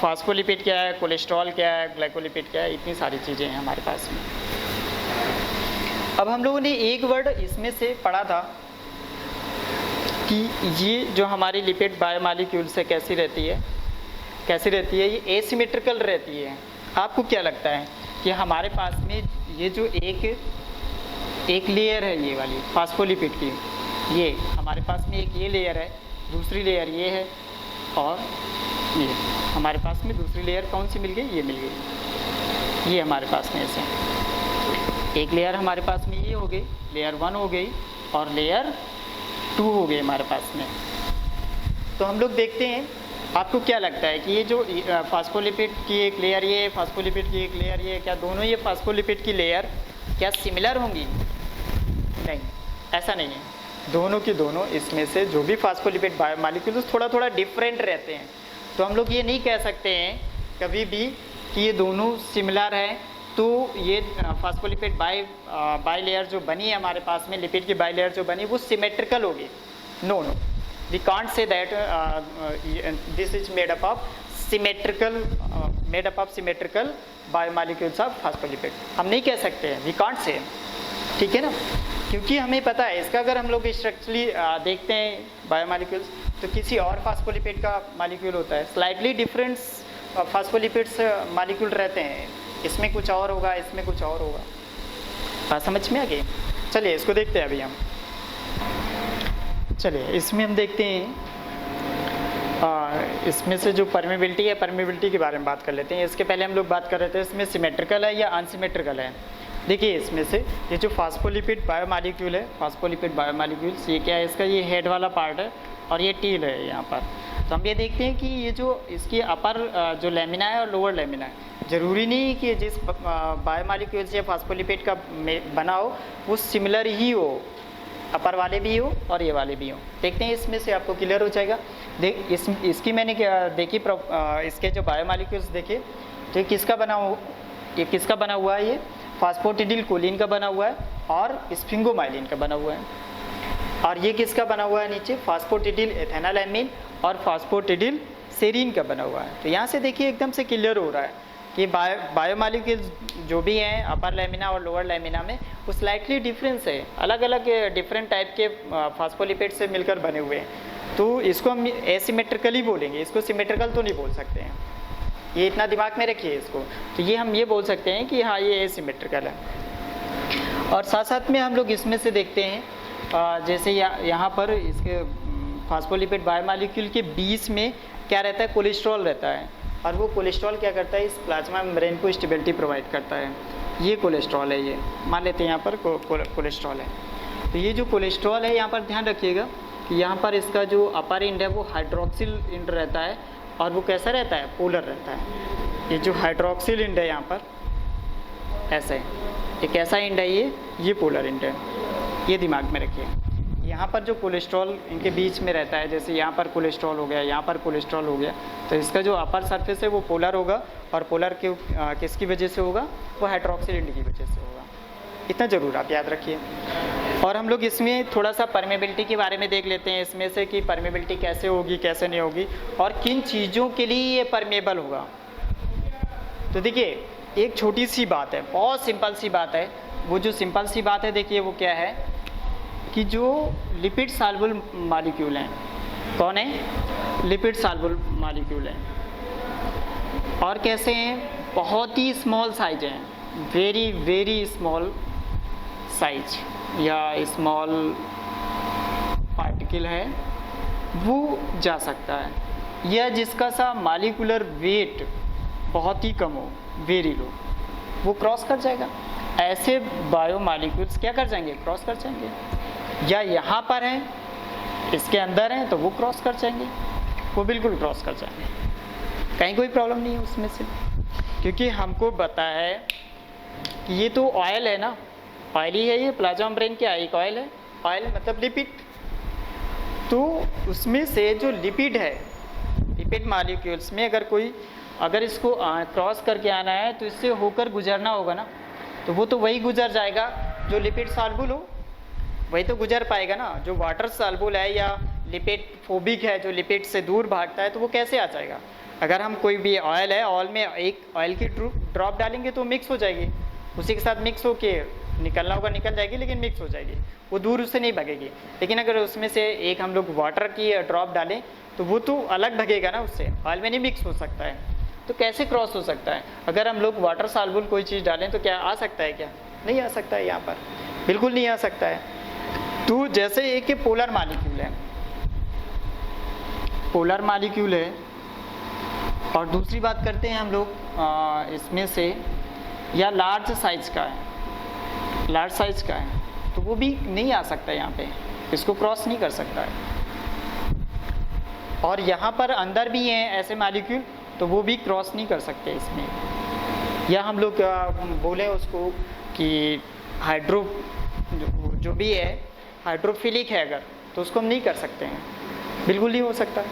फास्फोलिपिड क्या है, कोलेस्ट्रॉल क्या है, ग्लाइकोलिपिड क्या है, इतनी सारी चीज़ें हैं हमारे पास में। अब हम लोगों ने एक वर्ड इसमें से पढ़ा था कि ये जो हमारी लिपिड बायोमॉलिक्यूल्स है कैसी रहती है, कैसी रहती है, ये एसिमेट्रिकल रहती है। आपको क्या लगता है कि हमारे पास में ये जो एक लेयर है, ये वाली फास्फोलिपिड की, ये हमारे पास में एक ये लेयर है, दूसरी लेयर ये है, और ये हमारे पास में दूसरी लेयर कौन सी मिल गई, ये मिल गई, ये हमारे पास में ऐसे एक लेयर हमारे पास में ये हो गई, लेयर 1 हो गई, और लेयर 2 हो गई हमारे पास में। तो हम लोग देखते हैं, आपको क्या लगता है कि ये जो फास्फोलिपिड की एक लेयर ये, फास्फोलिपिड की एक लेयर ये, क्या दोनों ये फास्फोलिपिड की लेयर क्या सिमिलर होंगी? नहीं, ऐसा नहीं है। दोनों की दोनों इसमें से जो भी फास्फोलिपिड बायोमॉलिक्यूल्स थोड़ा थोड़ा डिफरेंट रहते हैं। तो हम लोग ये नहीं कह सकते हैं कभी भी कि ये दोनों सिमिलर हैं, तो ये फास्फोलिपिड बाई लेयर जो बनी है हमारे पास में, लिपिड की बाई लेयर जो बनी वो सिमेट्रिकल होगी। No, we can't say that this is made up of symmetrical biomolecules of phospholipid. हम नहीं कह सकते हैं, we can't say, ठीक है ना, क्योंकि हमें पता है इसका, अगर हम लोग स्ट्रक्चरली देखते हैं बायोमॉलिक्यूल्स, तो किसी और फास्फोलिपिड का मॉलिक्यूल होता है, स्लाइटली डिफरेंट फास्फोलिपिड्स मॉलिक्यूल रहते हैं, इसमें कुछ और होगा, इसमें कुछ और होगा। बात समझ में आ गई? चलिए इसको देखते हैं अभी हम। चलिए इसमें हम देखते हैं इसमें से जो परमेबिलिटी है, परमेबिलिटी के बारे में बात कर लेते हैं। इसके पहले हम लोग बात कर रहे थे इसमें सिमेट्रिकल है या अनसिमेट्रिकल है। देखिए इसमें से ये जो फास्फोलिपिड बायोमॉलिक्यूल है, फास्फोलिपिड बायोमॉलिक्यूल्स, ये क्या है, इसका ये हेड वाला पार्ट है और ये टील है यहाँ पर। तो हम ये देखते हैं कि ये जो इसकी अपर जो लेमिना है और लोअर लेमिना है, ज़रूरी नहीं कि जिस बायोमॉलिक्यूल से फास्फोलिपिड का बना हो वो सिमिलर ही हो, अपर वाले भी हो और ये वाले भी हो। देखते हैं इसमें से आपको क्लियर हो जाएगा। इसकी मैंने क्या देखी, इसके जो बायोमॉलिक्यूल्स देखे, तो ये किसका बना हुआ है, ये फास्फोटिडिल कोलिन का बना हुआ है और स्फिंगोमाइलिन का बना हुआ है। और ये किसका बना हुआ है नीचे, फास्फोटिडिल एथेनालाइमिन और फास्फोटिडिल सेरीन का बना हुआ है। तो यहाँ से देखिए एकदम से क्लियर हो रहा है कि बायोमॉलिक्यूल्स जो भी हैं अपर लेमिना और लोअर लेमिना में वो स्लाइटली डिफरेंस है, अलग अलग डिफरेंट टाइप के फास्फोलिपिड से मिलकर बने हुए हैं। तो इसको हम एसिमेट्रिकली बोलेंगे, इसको सिमेट्रिकल तो नहीं बोल सकते हैं, ये इतना दिमाग में रखिए इसको। तो ये हम ये बोल सकते हैं कि हाँ ये एसिमेट्रिकल है। और साथ साथ में हम लोग इसमें से देखते हैं जैसे यहाँ पर इसके फास्फोलिपिड बायोमॉलिक्यूल के बीच में क्या रहता है, कोलेस्ट्रॉल रहता है। और वो कोलेस्ट्रॉल क्या करता है, इस प्लाज्मा मेम्ब्रेन को स्टेबिलिटी प्रोवाइड करता है। ये कोलेस्ट्रॉल है, ये मान लेते हैं यहाँ पर कोलेस्ट्रॉल है। तो ये जो कोलेस्ट्रॉल है यहाँ पर ध्यान रखिएगा कि यहाँ पर इसका जो अपर एंड है वो हाइड्रोक्सिल एंड रहता है और वो कैसा रहता है, पोलर रहता है। ये जो हाइड्रोक्सिल एंड है यहाँ पर ऐसे, ये कैसा एंड है, ये पोलर एंड है, ये दिमाग में रखिए। यहाँ पर जो कोलेस्ट्रॉल इनके बीच में रहता है, जैसे यहाँ पर कोलेस्ट्रॉल हो गया, यहाँ पर कोलेस्ट्रॉल हो गया, तो इसका जो अपर सरफेस है वो पोलर होगा और पोलर के किसकी वजह से होगा, वो हाइड्रोक्सिल एंड की वजह से होगा। इतना ज़रूर आप याद रखिए। और हम लोग इसमें थोड़ा सा परमेबिलिटी के बारे में देख लेते हैं इसमें से कि परमेबिलिटी कैसे होगी, कैसे नहीं होगी और किन चीज़ों के लिए ये परमेबल होगा। तो देखिए एक छोटी सी बात है, बहुत सिंपल सी बात है। वो जो सिंपल सी बात है देखिए वो क्या है कि जो लिपिड सॉल्युबल मॉलिक्यूल हैं, कौन है, लिपिड सॉल्युबल मॉलिक्यूल हैं। और कैसे हैं, बहुत ही स्मॉल साइज हैं, वेरी वेरी स्मॉल साइज या स्मॉल पार्टिकल है वो जा सकता है, या जिसका सा मॉलिक्यूलर वेट बहुत ही कम हो, वेरी लो, वो क्रॉस कर जाएगा। ऐसे बायोमॉलिक्यूल्स क्या कर जाएंगे, क्रॉस कर जाएंगे। या यहाँ पर हैं, इसके अंदर हैं, तो वो क्रॉस कर जाएंगे, वो बिल्कुल क्रॉस कर जाएंगे, कहीं कोई प्रॉब्लम नहीं है उसमें से। क्योंकि हमको पता है कि ये तो ऑयल है ना, ऑयली है, ये प्लाज्मा मेम्ब्रेन क्या है, एक ऑयल है, ऑयल मतलब लिपिड। तो उसमें से जो लिपिड है, लिपिड मॉलिक्यूल्स में अगर इसको क्रॉस करके आना है तो इससे होकर गुजरना होगा ना, तो वो तो वही गुजर जाएगा जो लिपिड सॉल्युबल हो, वही तो गुजर पाएगा ना। जो वाटर सॉल्युबल है या लिपिड फोबिक है, जो लिपिड से दूर भागता है, तो वो कैसे आ जाएगा। अगर हम कोई भी ऑयल है, ऑयल में एक ऑयल की ड्रॉप डालेंगे तो मिक्स हो जाएगी, उसी के साथ मिक्स होके निकलना होगा, निकल जाएगी, लेकिन मिक्स हो जाएगी, वो दूर उससे नहीं भागेगी। लेकिन अगर उसमें से एक हम लोग वाटर की ड्रॉप डालें तो वो तो अलग भागेगा ना, उससे ऑयल में नहीं मिक्स हो सकता है। तो कैसे क्रॉस हो सकता है। अगर हम लोग वाटर सॉल्युबल कोई चीज़ डालें तो क्या आ सकता है, क्या नहीं आ सकता है, यहाँ पर बिल्कुल नहीं आ सकता है। तो जैसे एक पोलर मॉलिक्यूल है, पोलर मॉलिक्यूल है। और दूसरी बात करते हैं हम लोग इसमें से, या लार्ज साइज का है, लार्ज साइज का है, तो वो भी नहीं आ सकता है यहाँ पे, इसको क्रॉस नहीं कर सकता है। और यहाँ पर अंदर भी हैं ऐसे मॉलिक्यूल, तो वो भी क्रॉस नहीं कर सकते इसमें। या हम लोग बोले उसको कि जो भी है हाइड्रोफिलिक है अगर, तो उसको हम नहीं कर सकते हैं, बिल्कुल नहीं हो सकता।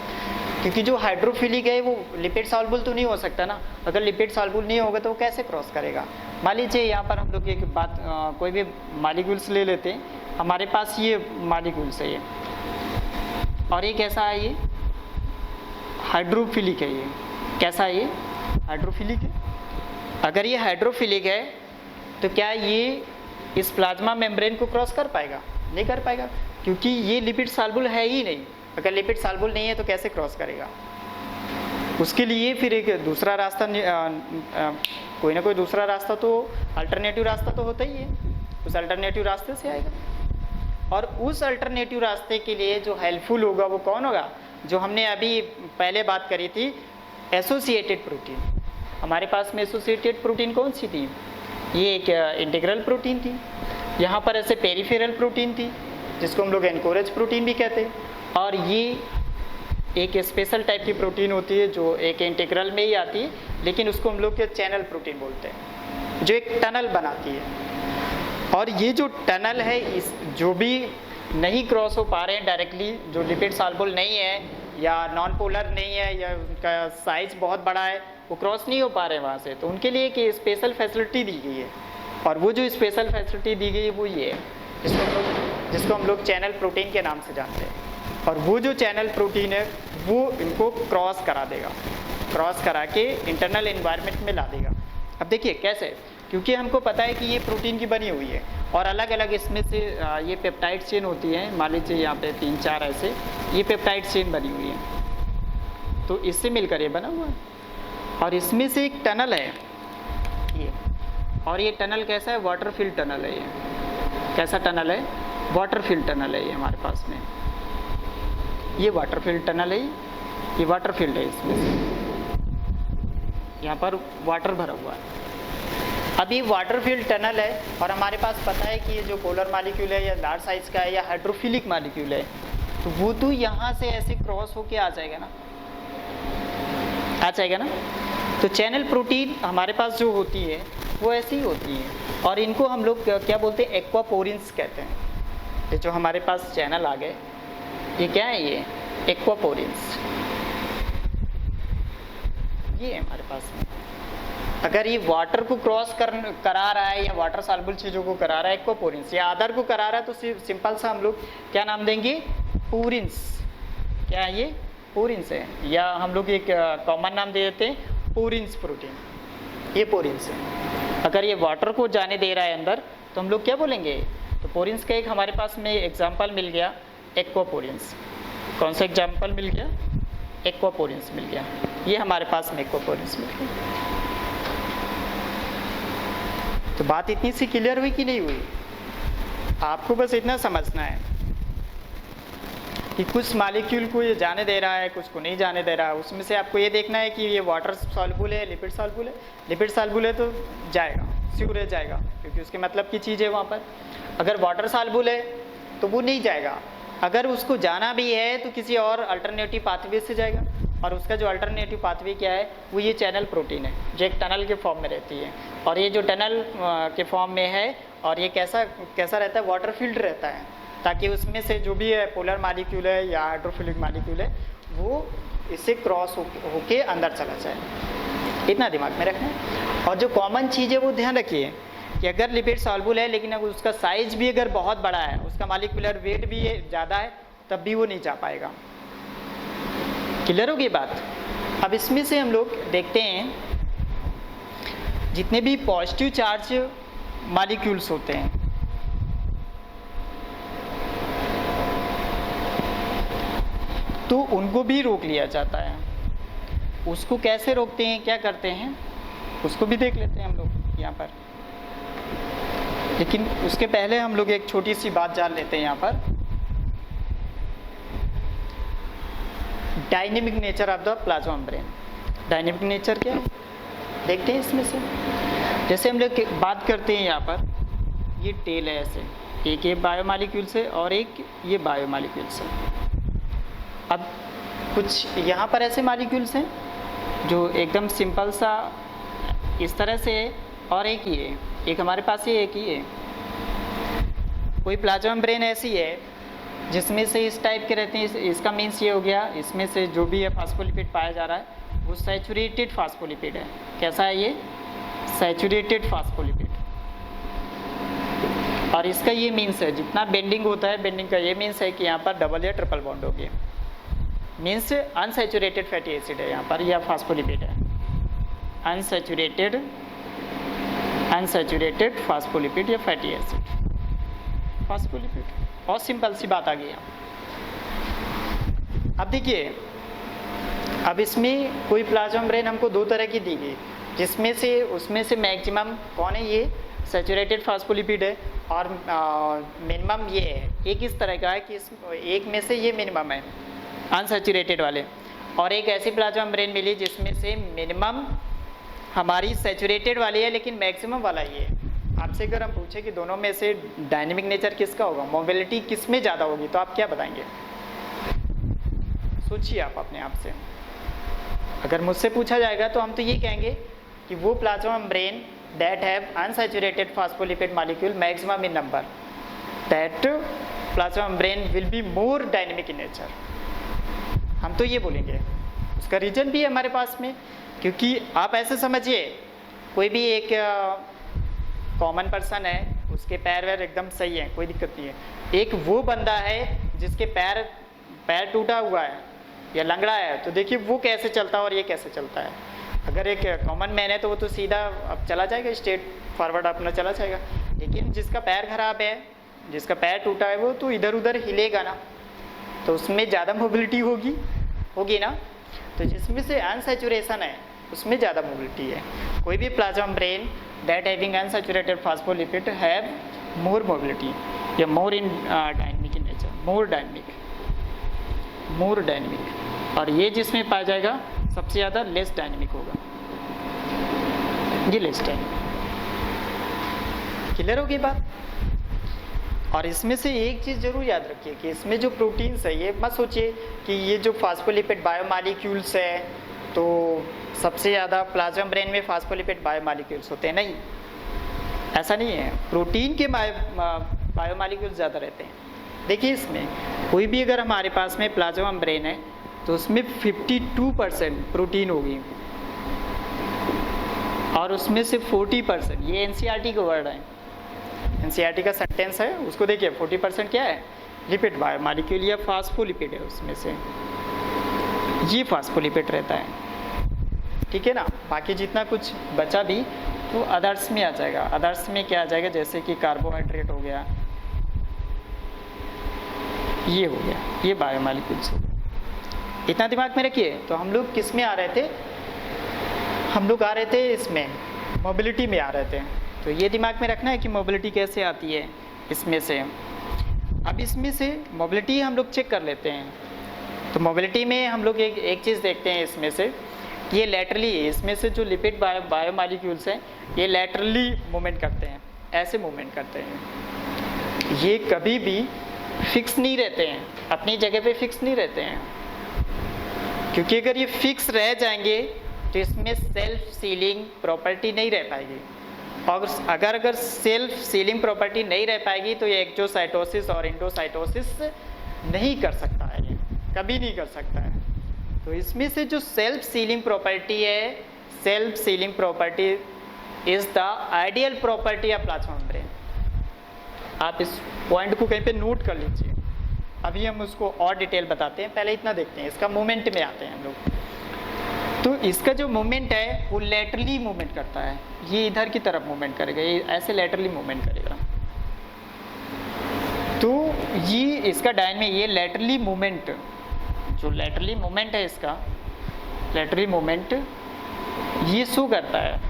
क्योंकि जो हाइड्रोफिलिक है वो लिपिड सॉल्युबल तो नहीं हो सकता ना। अगर लिपिड सॉल्युबल नहीं होगा तो वो कैसे क्रॉस करेगा। मान लीजिए यहाँ पर हम लोग एक बात कोई भी मॉलिक्यूल्स ले लेते हैं, हमारे पास ये मॉलिक्यूल्स है ये, और ये कैसा है, ये हाइड्रोफिलिक है। ये कैसा है, ये हाइड्रोफिलिक है। अगर ये हाइड्रोफिलिक है तो क्या ये इस प्लाज्मा मेम्ब्रेन को क्रॉस कर पाएगा? नहीं कर पाएगा, क्योंकि ये लिपिड सॉल्युबल है ही नहीं। अगर लिपिड सॉल्युबल नहीं है तो कैसे क्रॉस करेगा? उसके लिए फिर एक दूसरा रास्ता, कोई ना कोई दूसरा रास्ता तो, अल्टरनेटिव रास्ता तो होता ही है, उस अल्टरनेटिव रास्ते से आएगा। और उस अल्टरनेटिव रास्ते के लिए जो हेल्पफुल होगा वो कौन होगा? जो हमने अभी पहले बात करी थी, एसोसिएटेड प्रोटीन। हमारे पास में एसोसिएटेड प्रोटीन कौन सी थी? ये एक इंटीग्रल प्रोटीन थी। यहाँ पर ऐसे पेरिफेरल प्रोटीन थी जिसको हम लोग एनकोरेज प्रोटीन भी कहते हैं। और ये एक स्पेशल टाइप की प्रोटीन होती है जो एक इंटीग्रल में ही आती है, लेकिन उसको हम लोग चैनल प्रोटीन बोलते हैं, जो एक टनल बनाती है। और ये जो टनल है, इस जो भी नहीं क्रॉस हो पा रहे हैं डायरेक्टली, जो लिपिड सॉल्युबल नहीं है या नॉन पोलर नहीं है या उनका साइज बहुत बड़ा है, वो क्रॉस नहीं हो पा रहे हैं वहाँ से, तो उनके लिए एक स्पेशल फैसिलिटी दी गई है। और वो जो स्पेशल फैसिलिटी दी गई है वो ये है, जिसको हम लोग चैनल प्रोटीन के नाम से जानते हैं। और वो जो चैनल प्रोटीन है वो इनको क्रॉस करा देगा, क्रॉस करा के इंटरनल एनवायरनमेंट में ला देगा। अब देखिए कैसे, क्योंकि हमको पता है कि ये प्रोटीन की बनी हुई है और अलग अलग इसमें से ये पेप्टाइड चेन होती है। मान लीजिए यहाँ पे 3-4 ऐसे ये पेप्टाइड चेन बनी हुई है, तो इससे मिलकर ये बना हुआ है। और इसमें से एक टनल है ये, और ये टनल कैसा है? वाटर फील्ड टनल है। ये कैसा टनल है? वाटर फील्ड टनल है ये हमारे पास में। ये वाटर फील्ड टनल है, ये वाटर फील्ड है। इसमें से यहाँ पर वाटर भरा हुआ है। अब ये वाटर फील्ड टनल है और हमारे पास पता है कि ये जो पोलर मॉलिक्यूल है या लार्ज साइज का है या हाइड्रोफिलिक मॉलिक्यूल है, तो वो तो यहाँ से ऐसे क्रॉस होके आ जाएगा ना, आ जाएगा ना। तो चैनल प्रोटीन हमारे पास जो होती है वो ऐसी ही होती है, और इनको हम लोग क्या बोलते हैं? एक्वापोरिन्स कहते हैं। ये जो हमारे पास चैनल आ गए, ये क्या है? ये एक्वापोरिन्स, ये है हमारे पास में। अगर ये वाटर को क्रॉस करा रहा है या वाटर सॉल्युबल चीज़ों को करा रहा है एक्वापोरिन्स, या अदर को करा रहा है, तो सिंपल सा हम लोग क्या नाम देंगे? पूरिन्स। क्या है ये? पूरिन्स है, या हम लोग एक कॉमन नाम दे देते हैं पूरिन्स प्रोटीन। ये पूरिन्स है। अगर ये वाटर को जाने दे रहा है अंदर, तो हम लोग क्या बोलेंगे? तो पूरिन्स का एक हमारे पास में एग्जाम्पल मिल गया, एक्वापोरिन्स। कौन सा एग्जाम्पल मिल गया? एक्वापोरिन्स मिल गया। ये हमारे पास में एक्वापोरिन्स मिल गया। तो बात इतनी सी क्लियर हुई कि नहीं हुई? आपको बस इतना समझना है कि कुछ मॉलिक्यूल को ये जाने दे रहा है, कुछ को नहीं जाने दे रहा है। उसमें से आपको ये देखना है कि ये वाटर सॉल्युबल है, लिपिड सॉल्युबल है। लिपिड सॉल्युबल है तो जाएगा, श्योर है जाएगा, क्योंकि उसके मतलब की चीज़ है वहाँ पर। अगर वाटर सॉल्युबल है तो वो नहीं जाएगा। अगर उसको जाना भी है तो किसी और अल्टरनेटिव पाथवे से जाएगा, और उसका जो अल्टरनेटिव पाथवे क्या है? वो ये चैनल प्रोटीन है, जो एक टनल के फॉर्म में रहती है। और ये जो टनल के फॉर्म में है, और ये कैसा रहता है? वाटर फील्ड रहता है, ताकि उसमें से जो भी है पोलर मॉलिक्यूल है या हाइड्रोफिलिक मॉलिक्यूल है, वो इससे क्रॉस होके अंदर चला जाए। इतना दिमाग में रखना है। और जो कॉमन चीज़ है वो ध्यान रखिए कि अगर लिपिड सॉल्युबल है, लेकिन अगर उसका साइज भी अगर बहुत बड़ा है, उसका मॉलिक्यूलर वेट भी ज़्यादा है, तब भी वो नहीं जा पाएगा। क्लियर होगी बात? अब इसमें से हम लोग देखते हैं जितने भी पॉजिटिव चार्ज मॉलिक्यूल्स होते हैं, तो उनको भी रोक लिया जाता है। उसको कैसे रोकते हैं, क्या करते हैं, उसको भी देख लेते हैं हम लोग यहाँ पर। लेकिन उसके पहले हम लोग एक छोटी सी बात जान लेते हैं यहाँ पर, dynamic nature of the plasma membrane. Dynamic nature क्या है देखते हैं इसमें से। जैसे हम लोग बात करते हैं यहाँ पर, ये टेल है ऐसे, एक ये बायोमॉलिक्यूल्स है और एक ये बायोमॉलिक्यूल्स है। अब कुछ यहाँ पर ऐसे मॉलिक्यूल्स हैं जो एकदम सिंपल सा इस तरह से है, और एक ही है, एक हमारे पास ये एक ही है। कोई प्लाज्मा मेम्ब्रेन ऐसी है जिसमें से इस टाइप के रहते हैं। इसका मीन्स ये हो गया, इसमें से जो भी है फास्फोलिपिड पाया जा रहा है वो सैचुरेटेड फास्फोलिपिड है। कैसा है ये? Saturated phospholipid. और इसका ये मीन्स है, जितना बेंडिंग होता है, बेंडिंग का ये मीन्स है कि यहाँ पर डबल या ट्रिपल बॉन्ड हो गया। मीन्स अनसैचुरेटेड फैटी एसिड है यहाँ पर, या फास्फोलिपिड है। अनसैचुरेटेड अनसैचुरेटेड फास्फोलिपिड या फैटी एसिड, फास्फोलिपिड। और सिंपल सी बात आ गई। अब देखिए, अब इसमें कोई प्लाज्मा मेम्ब्रेन हमको दो तरह की दी गई, जिसमें से उसमें से मैक्सिमम कौन है, ये सैचुरेटेड फास्फोलिपिड है, और मिनिमम ये है। एक इस तरह का है कि एक में से ये मिनिमम है अनसैचुरेटेड वाले, और एक ऐसी प्लाज्मा मेम्ब्रेन मिली जिसमें से मिनिमम हमारी सैचुरेटेड वाली है लेकिन मैक्सिमम वाला ये है। आपसे अगर हम पूछे कि दोनों में से डायनेमिक नेचर किसका होगा, मोबिलिटी किस में ज़्यादा होगी, तो आप क्या बताएंगे? सोचिए आप अपने आप से। अगर मुझसे पूछा जाएगा तो हम तो ये कहेंगे कि वो plasma membrane that have unsaturated phospholipid molecule maximum in number, that plasma membrane will be more dynamic in nature. हम तो ये बोलेंगे। उसका रीजन भी है हमारे पास में, क्योंकि आप ऐसे समझिए, कोई भी एक कॉमन पर्सन है, उसके पैर वैर एकदम सही है, कोई दिक्कत नहीं है। एक वो बंदा है जिसके पैर टूटा हुआ है या लंगड़ा है, तो देखिए वो कैसे चलता है और ये कैसे चलता है। अगर एक कॉमन मैन है तो वो तो सीधा अब चला जाएगा, स्ट्रेट फॉरवर्ड अपना चला जाएगा। लेकिन जिसका पैर खराब है, जिसका पैर टूटा है, वो तो इधर उधर हिलेगा ना, तो उसमें ज़्यादा मोबिलिटी होगी ना। तो जिसमें से अनसैचुरेशन है उसमें ज़्यादा मोबिलिटी है। कोई भी plasma membrane that having unsaturated phospholipid have more mobility या more in dynamic in nature, more dynamic. और ये जिसमें पाया जाएगा सबसे ज़्यादा लेस डायनेमिक होगा, ये लेस डायनेमिक। क्लियर होगी बात? और इसमें से एक चीज़ जरूर याद रखिए कि इसमें जो प्रोटीन्स है, ये मत सोचिए कि ये जो फास्फोलिपिड बायोमॉलिक्यूल्स है तो सबसे ज़्यादा प्लाज्मा मेम्ब्रेन में फास्फोलिपिड बायोमॉलिक्यूल्स होते हैं। नहीं, ऐसा नहीं है। प्रोटीन के बायोमॉलिक्यूल्स ज़्यादा रहते हैं। देखिए, इसमें कोई भी अगर हमारे पास में प्लाज्मा मेम्ब्रेन है तो उसमें 52% प्रोटीन होगी, और उसमें से 40%, ये एनसीईआरटी का वर्ड है, एनसीईआरटी का सेंटेंस है, उसको देखिए 40% क्या है, लिपिड बायोमॉलिक्यूल या फास्फोलिपिड है। उसमें से ये फास्फोलिपिड रहता है, ठीक है ना। बाकी जितना कुछ बचा भी तो अदर्स में आ जाएगा। अदर्स में क्या आ जाएगा, जैसे कि कार्बोहाइड्रेट हो गया, ये हो गया, ये बायोमॉलिक्यूल्स हो गया। इतना दिमाग में रखिए। तो हम लोग किस में आ रहे थे, हम लोग आ रहे थे इसमें मोबिलिटी में आ रहे थे। तो ये दिमाग में रखना है कि मोबिलिटी कैसे आती है इसमें से। अब इसमें से मोबिलिटी हम लोग चेक कर लेते हैं। तो मोबिलिटी में हम लोग एक चीज़ देखते हैं इसमें से, ये लैटरली, इसमें से जो लिपिड बायोमॉलिक्यूल्स हैं ये लैटरली मूवमेंट करते हैं, ऐसे मूवमेंट करते हैं। ये कभी भी फिक्स नहीं रहते हैं, अपनी जगह पे फिक्स नहीं रहते हैं, क्योंकि अगर ये फिक्स रह जाएंगे तो इसमें सेल्फ सीलिंग प्रॉपर्टी नहीं रह पाएगी। और अगर सेल्फ सीलिंग प्रॉपर्टी नहीं रह पाएगी तो ये एक्जोसाइटोसिस और इंडोसाइटोसिस नहीं कर सकता है, ये कभी नहीं कर सकता है। तो इसमें से जो सेल्फ सीलिंग प्रॉपर्टी है, self ceiling property is the ideal property of plasma membrane. आप इस पॉइंट को कहीं पे नोट कर लीजिए। अभी हम उसको और डिटेल बताते हैं, पहले इतना देखते हैं। इसका मूवमेंट में आते हैं हम लोग। तो इसका जो मूवमेंट है वो लैटरली मूवमेंट करता है, ये इधर की तरफ मूवमेंट करेगा, ये ऐसे लैटरली मूवमेंट करेगा। तो ये इसका डायनेमिक, ये लैटरली मूवमेंट, जो लैटरली मूवमेंट है इसका, लैटरली मूवमेंट ये शो करता है,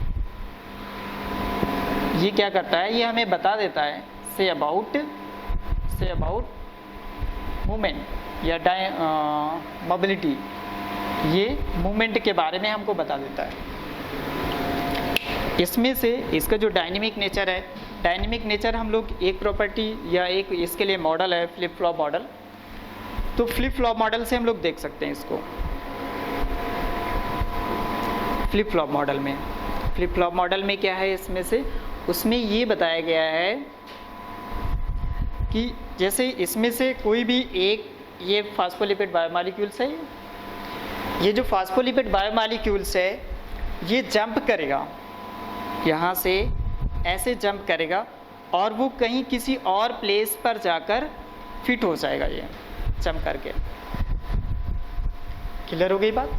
ये क्या करता है, ये हमें बता देता है से अबाउट मूवमेंट या मोबिलिटी, ये मूवमेंट के बारे में हमको बता देता है। इसमें से इसका जो डायनेमिक नेचर है, डायनेमिक नेचर हम लोग एक प्रॉपर्टी या एक इसके लिए मॉडल है फ्लिप फ्लॉप मॉडल। तो फ्लिप फ्लॉप मॉडल से हम लोग देख सकते हैं इसको। फ्लिप फ्लॉप मॉडल में क्या है इसमें से, उसमें ये बताया गया है कि जैसे इसमें से कोई भी एक, ये फास्फोलिपिड बायोमॉलिक्यूल्स है, ये जो फास्फोलिपिड बायोमॉलिक्यूल्स है ये जंप करेगा, यहाँ से ऐसे जंप करेगा और वो कहीं किसी और प्लेस पर जाकर फिट हो जाएगा, ये जंप करके। क्लियर हो गई बात?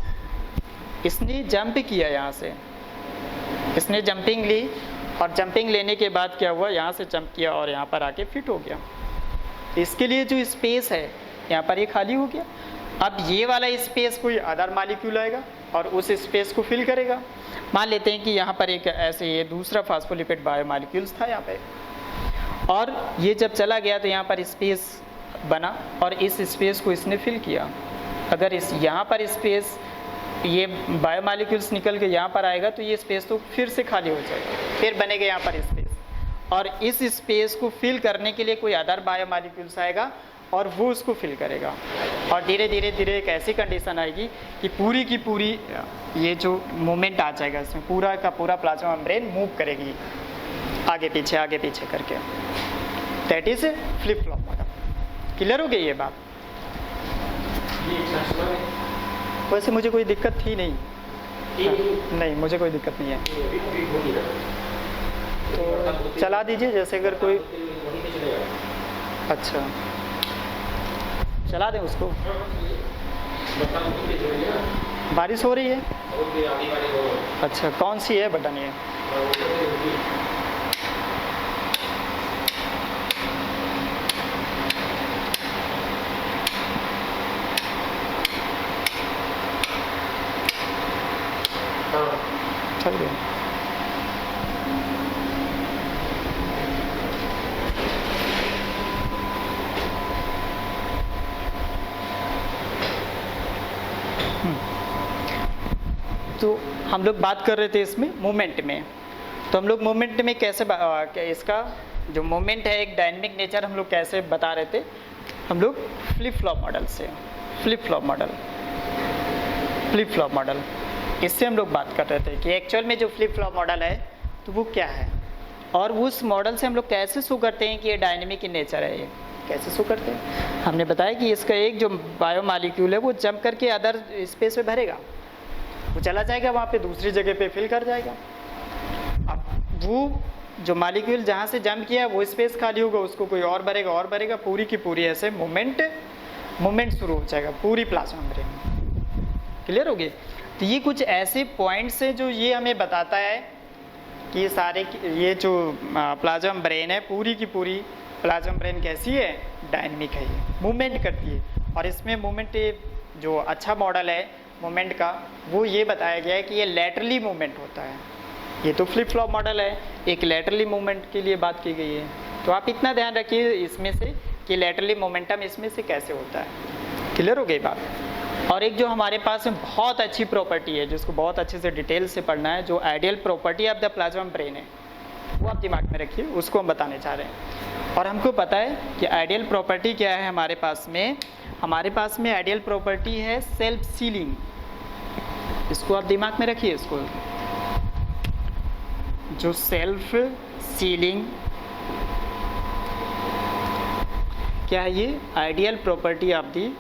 इसने जंप किया यहाँ से, इसने जंपिंग ली और जंपिंग लेने के बाद क्या हुआ, यहाँ से जंप किया और यहाँ पर आके फिट हो गया। इसके लिए जो स्पेस है यहाँ पर ये खाली हो गया। अब ये वाला स्पेस कोई अदर मॉलिक्यूल आएगा और उस स्पेस को फिल करेगा। मान लेते हैं कि यहाँ पर एक ऐसे ये दूसरा फॉस्फोलिपिड बायोमॉलिक्यूल्स था यहाँ पे, और ये जब चला गया तो यहाँ पर स्पेस बना और इस स्पेस को इसने फिल किया। अगर इस यहाँ पर स्पेस ये बायोमॉलिक्यूल्स निकल के यहाँ पर आएगा तो ये स्पेस तो फिर से खाली हो जाएगा, फिर बनेगा यहाँ पर स्पेस, और इस स्पेस को फिल करने के लिए कोई अदर बायोमॉलिक्यूल्स आएगा और वो उसको फिल करेगा। और धीरे धीरे धीरे एक ऐसी कंडीशन आएगी कि पूरी की पूरी ये जो मूवमेंट आ जाएगा, इसमें पूरा का पूरा प्लाज्मा मेम्ब्रेन मूव करेगी आगे पीछे करके। That is flip flop model. Clear हो गई ये बात? वैसे मुझे कोई दिक्कत थी नहीं। नहीं, मुझे कोई दिक्कत नहीं है। तो चला दीजिए, जैसे अगर कोई, अच्छा चला दें उसको। बारिश हो रही है? अच्छा, कौन सी है बटन ये? चल गया। तो हम लोग बात कर रहे थे इसमें मूवमेंट में। तो हम लोग मूवमेंट में कैसे इसका जो मूवमेंट है एक डायनेमिक नेचर हम लोग कैसे बता रहे थे, हम लोग फ्लिप फ्लॉप मॉडल से। फ्लिप फ्लॉप मॉडल इससे हम लोग बात कर रहे थे कि एक्चुअल में जो फ्लिप फ्लॉप मॉडल है तो वो क्या है, और उस मॉडल से हम लोग कैसे शो करते हैं कि ये डायनेमिक इन नेचर है। ये कैसे शो करते हैं? हमने बताया कि इसका एक जो बायोमॉलिक्यूल है वो जंप करके अदर स्पेस में भरेगा, वो चला जाएगा वहाँ पे दूसरी जगह पे फिल कर जाएगा। अब वो जो मॉलिक्यूल जहाँ से जंप किया वो स्पेस खाली होगा, उसको कोई और भरेगा, पूरी की पूरी ऐसे मूवमेंट शुरू हो जाएगा पूरी प्लाज्मा मेम्ब्रेन में। क्लियर हो गई? तो ये कुछ ऐसे पॉइंट्स हैं जो ये हमें बताता है कि ये जो प्लाज्मा मेम्ब्रेन है, पूरी की पूरी प्लाज्मा मेम्ब्रेन कैसी है, डायनेमिक है, ये मूवमेंट करती है। और इसमें मूवमेंट जो अच्छा मॉडल है मूवमेंट का, वो ये बताया गया है कि ये लैटरली मूवमेंट होता है। ये तो फ्लिप फ्लॉप मॉडल है, एक लैटरली मूवमेंट के लिए बात की गई है। तो आप इतना ध्यान रखिए इसमें से कि लैटरली मोमेंटम इसमें से कैसे होता है। क्लियर हो गई बात? और एक जो हमारे पास में बहुत अच्छी प्रॉपर्टी है जिसको बहुत अच्छे से डिटेल से पढ़ना है, जो ideal property of the plasma membrane है, वो आप दिमाग में रखिए, उसको हम बताने चाह रहे हैं। और हमको पता है कि आइडियल प्रॉपर्टी क्या है हमारे पास में आइडियल प्रॉपर्टी है सेल्फ सीलिंग। इसको आप दिमाग में रखिए, इसको जो सेल्फ सीलिंग क्या है, ये ideal property of the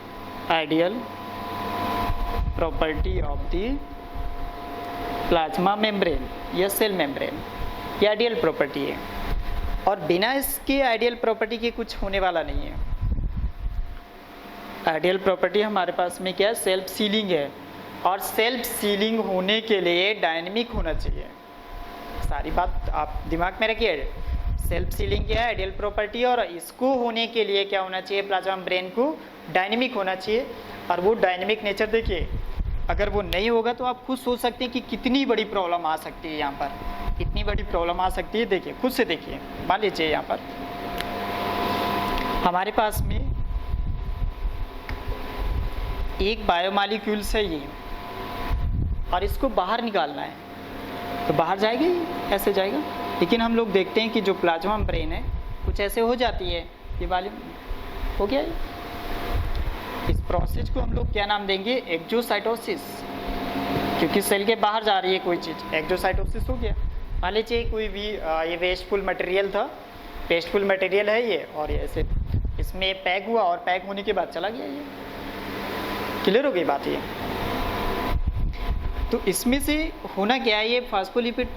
plasma membrane या सेल मेम्ब्रेन, ये आइडियल प्रॉपर्टी है। और बिना इसके आइडियल प्रॉपर्टी के कुछ होने वाला नहीं है। आइडियल प्रॉपर्टी हमारे पास में क्या है, सेल्फ सीलिंग है, और सेल्फ सीलिंग होने के लिए डायनेमिक होना चाहिए। सारी बात आप दिमाग में रखिए। सेल्फ सीलिंग क्या है, आइडियल प्रॉपर्टी, और इसको होने के लिए क्या होना चाहिए, प्लाज्मा मेम्ब्रेन को डायनेमिक होना चाहिए। और वो डायनेमिक नेचर देखिए, अगर वो नहीं होगा तो आप खुद सोच सकते हैं कि कितनी बड़ी प्रॉब्लम आ सकती है। यहाँ पर कितनी बड़ी प्रॉब्लम आ सकती है, देखिए खुद से देखिए। मान लीजिए यहाँ पर हमारे पास में एक बायोमॉलिक्यूल्स है ये, और इसको बाहर निकालना है तो बाहर जाएगा ही, ऐसे जाएगा। लेकिन हम लोग देखते हैं कि जो प्लाज्मा मेम्ब्रेन है कुछ ऐसे हो जाती है, ये वाली हो गया है। इस प्रोसेस को हम लोग क्या नाम देंगे, एक्सोसाइटोसिस, क्योंकि सेल के बाहर जा रही है कोई चीज़, एक्सोसाइटोसिस हो गया। मान लीजिए कोई भी ये वेस्टफुल मटेरियल था, वेस्टफुल मटेरियल है ये, और ये ऐसे इसमें पैक हुआ और पैक होने के बाद चला गया ये। क्लियर हो गई बात ये? तो इसमें से होना क्या है, ये फॉस्फोलिपिड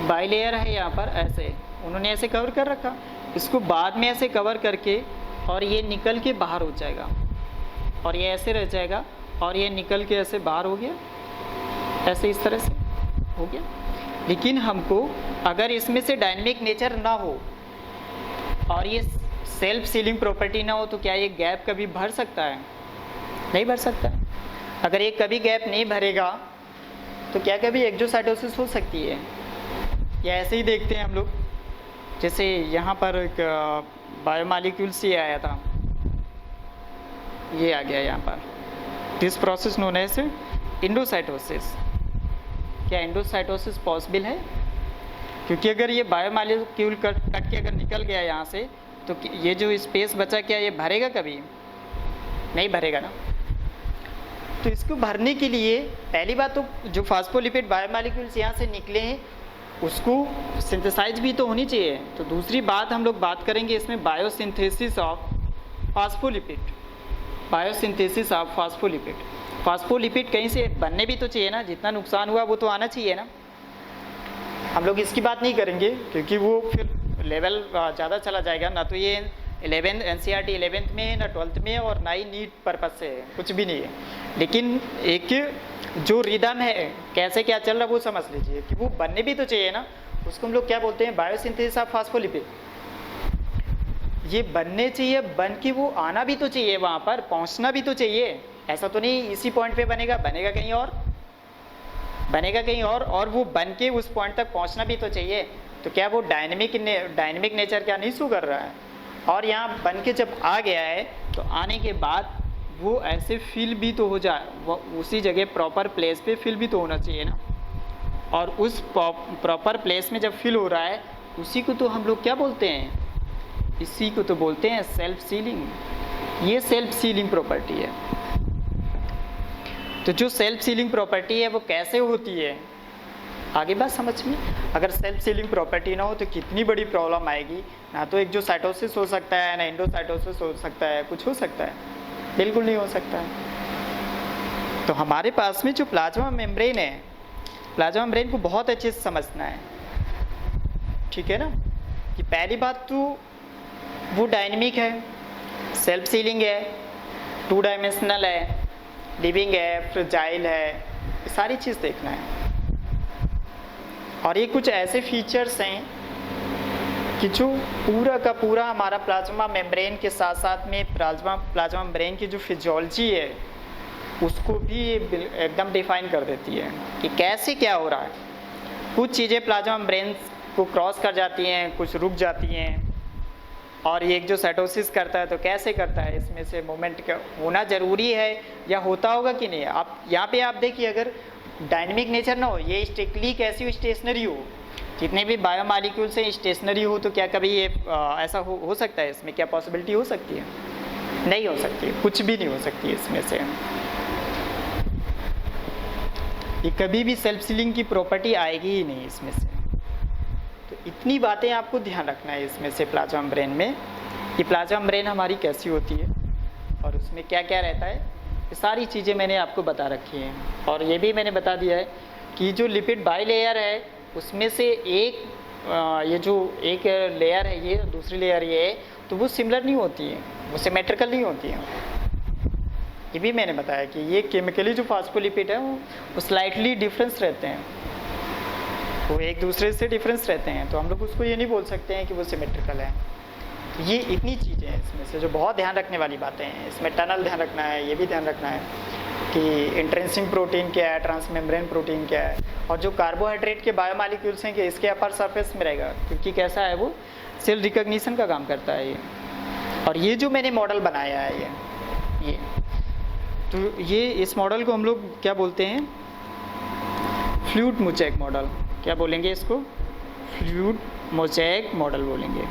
बाइलेयर है यहाँ पर, ऐसे उन्होंने ऐसे कवर कर रखा, इसको बाद में ऐसे कवर करके और ये निकल के बाहर हो जाएगा, और ये ऐसे रह जाएगा, और ये निकल के ऐसे बाहर हो गया, ऐसे इस तरह से हो गया। लेकिन हमको अगर इसमें से डायनेमिक नेचर ना हो और ये सेल्फ सीलिंग प्रॉपर्टी ना हो तो क्या ये गैप कभी भर सकता है? नहीं भर सकता। अगर ये कभी गैप नहीं भरेगा तो क्या कभी एक्सोसाइटोसिस हो सकती है? या ऐसे ही देखते हैं हम लोग, जैसे यहाँ पर एक बायोमॉलिक्यूल्स ये आया था, ये आ गया यहाँ पर, this process known as endocytosis. क्या एंडोसाइटोसिस पॉसिबल है? क्योंकि अगर ये बायोमॉलिक्यूल कट के अगर निकल गया यहाँ से तो ये जो स्पेस बचा क्या ये भरेगा कभी? नहीं भरेगा ना। तो इसको भरने के लिए पहली बात तो जो फास्फोलिपिड बायोमॉलिक्यूल्स यहाँ से निकले हैं उसको सिंथेसाइज भी तो होनी चाहिए। तो दूसरी बात हम लोग बात करेंगे इसमें biosynthesis of phospholipid. Biosynthesis of phospholipid, phospholipid कहीं से बनने भी तो चाहिए ना, जितना नुकसान हुआ वो तो आना चाहिए ना। हम लोग इसकी बात नहीं करेंगे क्योंकि वो फिर लेवल ज़्यादा चला जाएगा ना। तो ये 11 NCERT 11th में है ना 12th में है, और ना ही नीट पर्पज से है, कुछ भी नहीं है। लेकिन एक जो रिदम है कैसे क्या चल रहा है वो समझ लीजिए कि वो बनने भी तो चाहिए ना। उसको हम लोग क्या बोलते हैं? Biosynthesis of phospholipid. ये बनने चाहिए, बन के वो आना भी तो चाहिए, वहाँ पर पहुँचना भी तो चाहिए। ऐसा तो नहीं इसी पॉइंट पे बनेगा, बनेगा कहीं और, बनेगा कहीं और वो बन के उस पॉइंट तक पहुँचना भी तो चाहिए। तो क्या वो डायनेमिक नेचर क्या नहीं शो कर रहा है? और यहाँ बन के जब आ गया है तो आने के बाद वो ऐसे फिल भी तो हो जाए, वो उसी जगह प्रॉपर प्लेस पे फिल भी तो होना चाहिए ना। और उस प्रॉपर प्लेस में जब फिल हो रहा है उसी को तो हम लोग क्या बोलते हैं? इसी को तो बोलते हैं सेल्फ सीलिंग। ये सेल्फ सीलिंग प्रॉपर्टी है। तो जो सेल्फ सीलिंग प्रॉपर्टी है वो कैसे होती है, आगे बात समझ में। अगर सेल्फ सीलिंग प्रॉपर्टी ना हो तो कितनी बड़ी प्रॉब्लम आएगी। ना तो एक्सोसाइटोसिस हो सकता है, ना एंडोसाइटोसिस हो सकता है, कुछ हो सकता है? बिल्कुल नहीं हो सकता है। तो हमारे पास में जो प्लाज्मा मेम्ब्रेन है, प्लाज्मा मेम्ब्रेन को बहुत अच्छे से समझना है, ठीक है ना। कि पहली बात तो वो डायनेमिक है, सेल्फ सीलिंग है, 2 डायमेंशनल है, लिविंग है, फ्रेजाइल है, ये सारी चीज़ देखना है। और ये कुछ ऐसे फीचर्स हैं कि जो पूरा का पूरा हमारा प्लाज्मा मेम्ब्रेन के साथ साथ में प्लाज्मा मेम्ब्रेन की जो फिजियोलॉजी है उसको भी एकदम डिफाइन कर देती है कि कैसे क्या हो रहा है। कुछ चीज़ें प्लाज्मा मेम्ब्रेन को क्रॉस कर जाती हैं, कुछ रुक जाती हैं, और ये जो साइटोसिस करता है तो कैसे करता है, इसमें से मूवमेंट का होना ज़रूरी है या होता होगा कि नहीं। आप यहाँ पे आप देखिए, अगर डायनेमिक नेचर ना हो, ये स्ट्रिक्टली कैसी हो, स्टेशनरी हो, जितने भी बायोमॉलिक्यूल्स हैं स्टेशनरी हो, तो क्या कभी ये ऐसा हो सकता है? इसमें क्या पॉसिबिलिटी हो सकती है? नहीं हो सकती, कुछ भी नहीं हो सकती इसमें से। ये कभी भी सेल्फ सीलिंग की प्रॉपर्टी आएगी ही नहीं इसमें से। तो इतनी बातें आपको ध्यान रखना है इसमें से प्लाज्मा मेम्ब्रेन में, कि प्लाज्मा मेम्ब्रेन हमारी कैसी होती है और उसमें क्या क्या रहता है। ये सारी चीज़ें मैंने आपको बता रखी हैं। और ये भी मैंने बता दिया है कि जो लिपिड बाइलेयर है उसमें से एक ये जो एक लेयर है ये, दूसरी लेयर ये है, तो वो सिमिलर नहीं होती है, वो सिमेट्रिकल नहीं होती है। ये भी मैंने बताया कि ये केमिकली जो फास्फोलिपिड है वो स्लाइटली डिफरेंस रहते हैं, वो एक दूसरे से डिफरेंस रहते हैं। तो हम लोग उसको ये नहीं बोल सकते हैं कि वो सिमेट्रिकल है। तो ये इतनी चीज़ें हैं इसमें से जो बहुत ध्यान रखने वाली बातें हैं। इसमें टनल ध्यान रखना है, ये भी ध्यान रखना है कि इंट्रिंसिक प्रोटीन क्या है, ट्रांसमेम्ब्रेन प्रोटीन क्या है, और जो कार्बोहाइड्रेट के बायोमॉलिक्यूल्स हैं कि इसके अपर सरफेस में रहेगा, क्योंकि कैसा है वो सेल रिकॉग्निशन का काम करता है ये। और ये जो मैंने मॉडल बनाया है ये तो ये इस मॉडल को हम लोग क्या बोलते हैं? Fluid mosaic model. क्या बोलेंगे इसको? फ्लूइड मोज़ेक मॉडल बोलेंगे।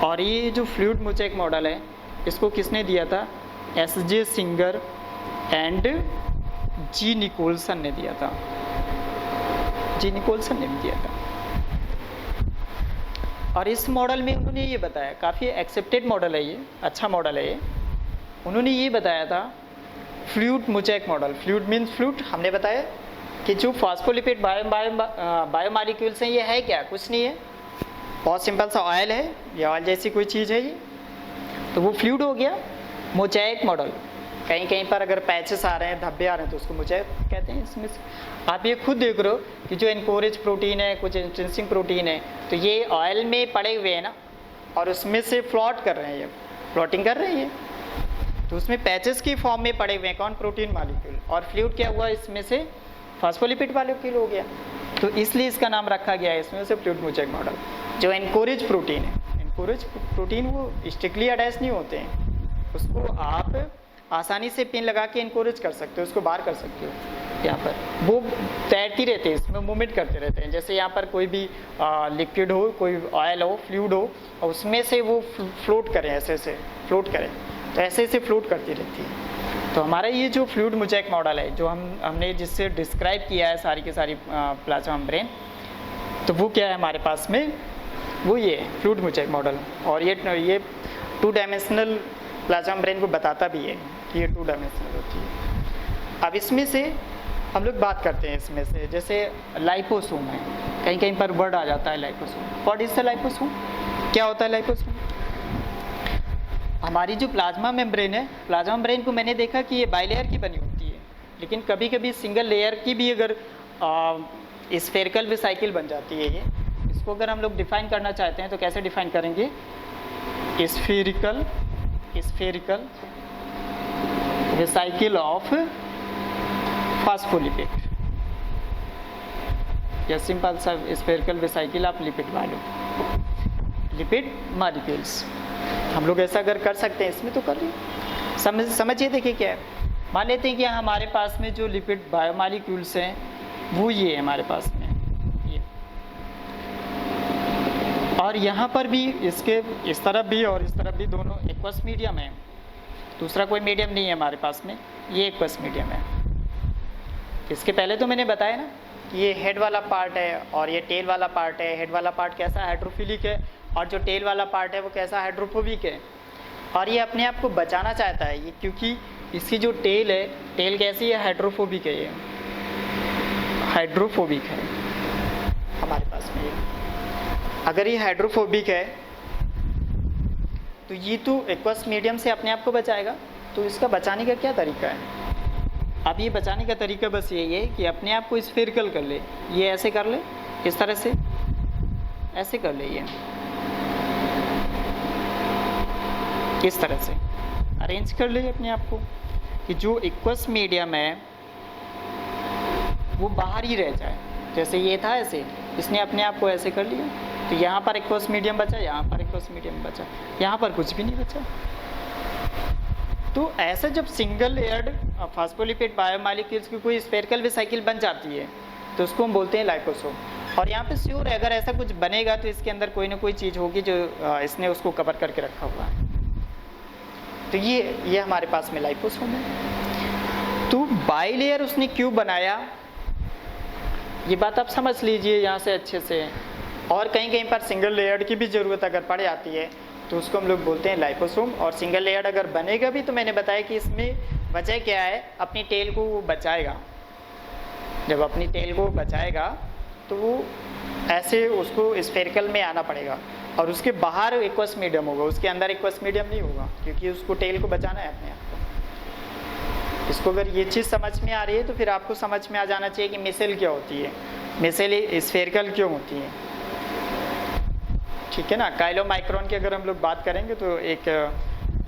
और ये जो फ्लूइड मोज़ेक मॉडल है इसको किसने दिया था? S.J. Singer and ji Nicolson ने दिया था। जी निकोलसन ने भी दिया था। और इस मॉडल में उन्होंने ये बताया, काफ़ी एक्सेप्टेड मॉडल है ये, अच्छा मॉडल है ये। उन्होंने ये बताया था fluid mosaic model. Fluid means fluid, हमने बताया कि जो फास्फोलिपिड बायोमॉलिक्यूल्स हैं ये है क्या? कुछ नहीं है, बहुत सिंपल सा ऑयल है या ऑयल जैसी कोई चीज़ है ये, तो वो फ्लूइड हो गया। मोज़ेक मॉडल कहीं कहीं पर अगर पैचेस आ रहे हैं, धब्बे आ रहे हैं, तो उसको मोज़ेक कहते हैं। इसमें से आप ये खुद देख रहे हो कि जो एनकोरेज प्रोटीन है, कुछ इंट्रिंसिक प्रोटीन है, तो ये ऑयल में पड़े हुए हैं ना, और उसमें से फ्लोट कर रहे हैं, ये फ्लोटिंग कर रहे हैं ये, तो उसमें पैचेस की फॉर्म में पड़े हुए हैं कौन? Protein molecule. और फ्लूइड क्या हुआ? इसमें से फॉस्फोलिपिड मॉलिक्यूल हो गया, तो इसलिए इसका नाम रखा गया है इसमें से फ्लूइड मोज़ेक मॉडल। जो एनकोरेज प्रोटीन है, एनकोरेज प्रोटीन वो स्ट्रिक्टली अटैच नहीं होते हैं, उसको आप आसानी से पिन लगा के एनकोरेज कर सकते हो, उसको बाहर कर सकते हो। यहाँ पर वो तैरती रहते हैं, इसमें मूवमेंट करते रहते हैं। जैसे यहाँ पर कोई भी लिक्विड हो, कोई ऑयल हो, फ्लूइड हो, और उसमें से वो फ्लोट करें, ऐसे ऐसे फ्लोट करें, तो ऐसे ऐसे फ्लोट करती रहती है। तो हमारा ये जो फ्लूइड मोज़ेक मॉडल है, जो हमने जिससे डिस्क्राइब किया है सारी की सारी प्लाज्मा मेम्ब्रेन, तो वो क्या है हमारे पास में? वो ये फ्लूइड मोज़ेक मॉडल। और ये 2 डायमेंशनल प्लाज्मा मेम्ब्रेन को बताता भी है कि ये 2 डायमेंशनल होती है। अब इसमें से हम लोग बात करते हैं, इसमें से जैसे लाइपोसोम है, कहीं कहीं पर वर्ड आ जाता है liposome. What is the liposome? क्या होता है लाइपोसोम? हमारी जो प्लाज्मा मेम्ब्रेन है, प्लाज्मा मेम्ब्रेन को मैंने देखा कि ये बाइलेयर की बनी होती है, लेकिन कभी कभी सिंगल लेयर की भी अगर स्फेरिकल वेसिकल बन जाती है ये। इसको अगर हम लोग डिफाइन करना चाहते हैं तो कैसे डिफाइन करेंगे? स्फेरिकल वेसिकल ऑफ फॉस्फोलिपिड, या सिंपल सा spherical vesicle of lipid lipid molecules. हम लोग ऐसा अगर कर सकते हैं इसमें तो कर लीजिए। समझिए, देखिए क्या है, मान लेते हैं कि हमारे पास में जो लिपिड बायोमॉलिक्यूल्स हैं वो ये है हमारे पास में ये, और यहाँ पर भी इसके इस तरफ भी और इस तरफ भी दोनों एक्वस मीडियम है, दूसरा कोई मीडियम नहीं है हमारे पास में, ये एक्वस मीडियम है। इसके पहले तो मैंने बताया ना कि ये हेड वाला पार्ट है और ये टेल वाला पार्ट है। हेड वाला पार्ट कैसा हाइड्रोफिलिक है और जो टेल वाला पार्ट है वो कैसा हाइड्रोफोबिक है, और ये अपने आप को बचाना चाहता है ये, क्योंकि इसकी जो टेल है, टेल कैसी है? हाइड्रोफोबिक है, ये हाइड्रोफोबिक है हमारे पास में ये। अगर ये हाइड्रोफोबिक है तो ये तो एक्वस मीडियम से अपने आप को बचाएगा, तो इसका बचाने का क्या तरीका है? अब ये बचाने का तरीका बस यही है कि अपने आप को स्फेरिकल कर ले, ये ऐसे कर ले, इस तरह से ऐसे कर ले, ये किस तरह से अरेंज कर ले अपने आप को कि जो एक्वस मीडियम है वो बाहर ही रह जाए। जैसे ये था ऐसे, इसने अपने आप को ऐसे कर लिया, तो यहाँ पर एक्वस मीडियम बचा, यहाँ पर एक्वस मीडियम बचा, यहाँ पर कुछ भी नहीं बचा। तो ऐसा जब सिंगल लेयर्ड फॉस्फोलिपिड बायोमॉलिक्यूल्स की कोई स्फेरिकल वेसिकल बन जाती है तो उसको हम बोलते हैं लाइपोसोम। और यहाँ पे श्योर है अगर ऐसा कुछ बनेगा तो इसके अंदर कोई ना कोई चीज़ होगी जो इसने उसको कवर करके रखा हुआ है। तो ये हमारे पास में लाइपोसोम है। तो बाइलेयर उसने क्यों बनाया, ये बात आप समझ लीजिए यहाँ से अच्छे से। और कहीं कहीं पर सिंगल लेयर्ड की भी ज़रूरत अगर पड़ जाती है तो उसको हम लोग बोलते हैं लाइपोसोम। और सिंगल लेयर्ड अगर बनेगा भी तो मैंने बताया कि इसमें वजह क्या है, अपनी टेल को वो बचाएगा। जब अपनी टेल को बचाएगा तो वो ऐसे उसको स्फेरिकल में आना पड़ेगा, और उसके बाहर एक्वस मीडियम होगा, उसके अंदर एक्वस मीडियम नहीं होगा, क्योंकि उसको टेल को बचाना है अपने आप को। इसको अगर ये चीज़ समझ में आ रही है तो फिर आपको समझ में आ जाना चाहिए कि मिसेल क्या होती है, मिसेल स्फेरिकल क्यों होती है, ठीक है ना। काइलोमाइक्रोन की अगर हम लोग बात करेंगे तो एक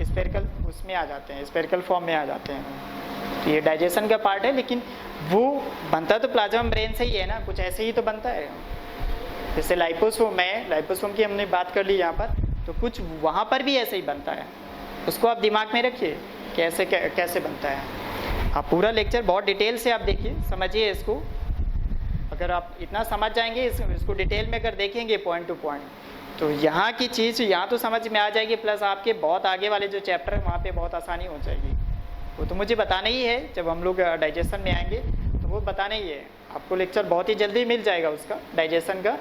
स्फेरिकल उसमें आ जाते हैं, स्फेरिकल फॉर्म में आ जाते हैं। तो ये डाइजेशन का पार्ट है, लेकिन वो बनता तो प्लाज्मा मेम्ब्रेन से ही है ना, कुछ ऐसे ही तो बनता है। जैसे लाइपोसोम है, लाइपोसोम की हमने बात कर ली यहाँ पर, तो कुछ वहाँ पर भी ऐसे ही बनता है। उसको आप दिमाग में रखिए कैसे बनता है। आप पूरा लेक्चर बहुत डिटेल से आप देखिए, समझिए इसको। अगर आप इतना समझ जाएंगे इसको डिटेल में अगर देखेंगे पॉइंट टू पॉइंट, तो यहाँ की चीज़ यहाँ तो समझ में आ जाएगी, प्लस आपके बहुत आगे वाले जो चैप्टर है वहाँ पे बहुत आसानी हो जाएगी। वो तो मुझे बताना ही है, जब हम लोग डाइजेशन में आएंगे तो वो बताना ही है आपको। लेक्चर बहुत ही जल्दी मिल जाएगा उसका, डाइजेशन का,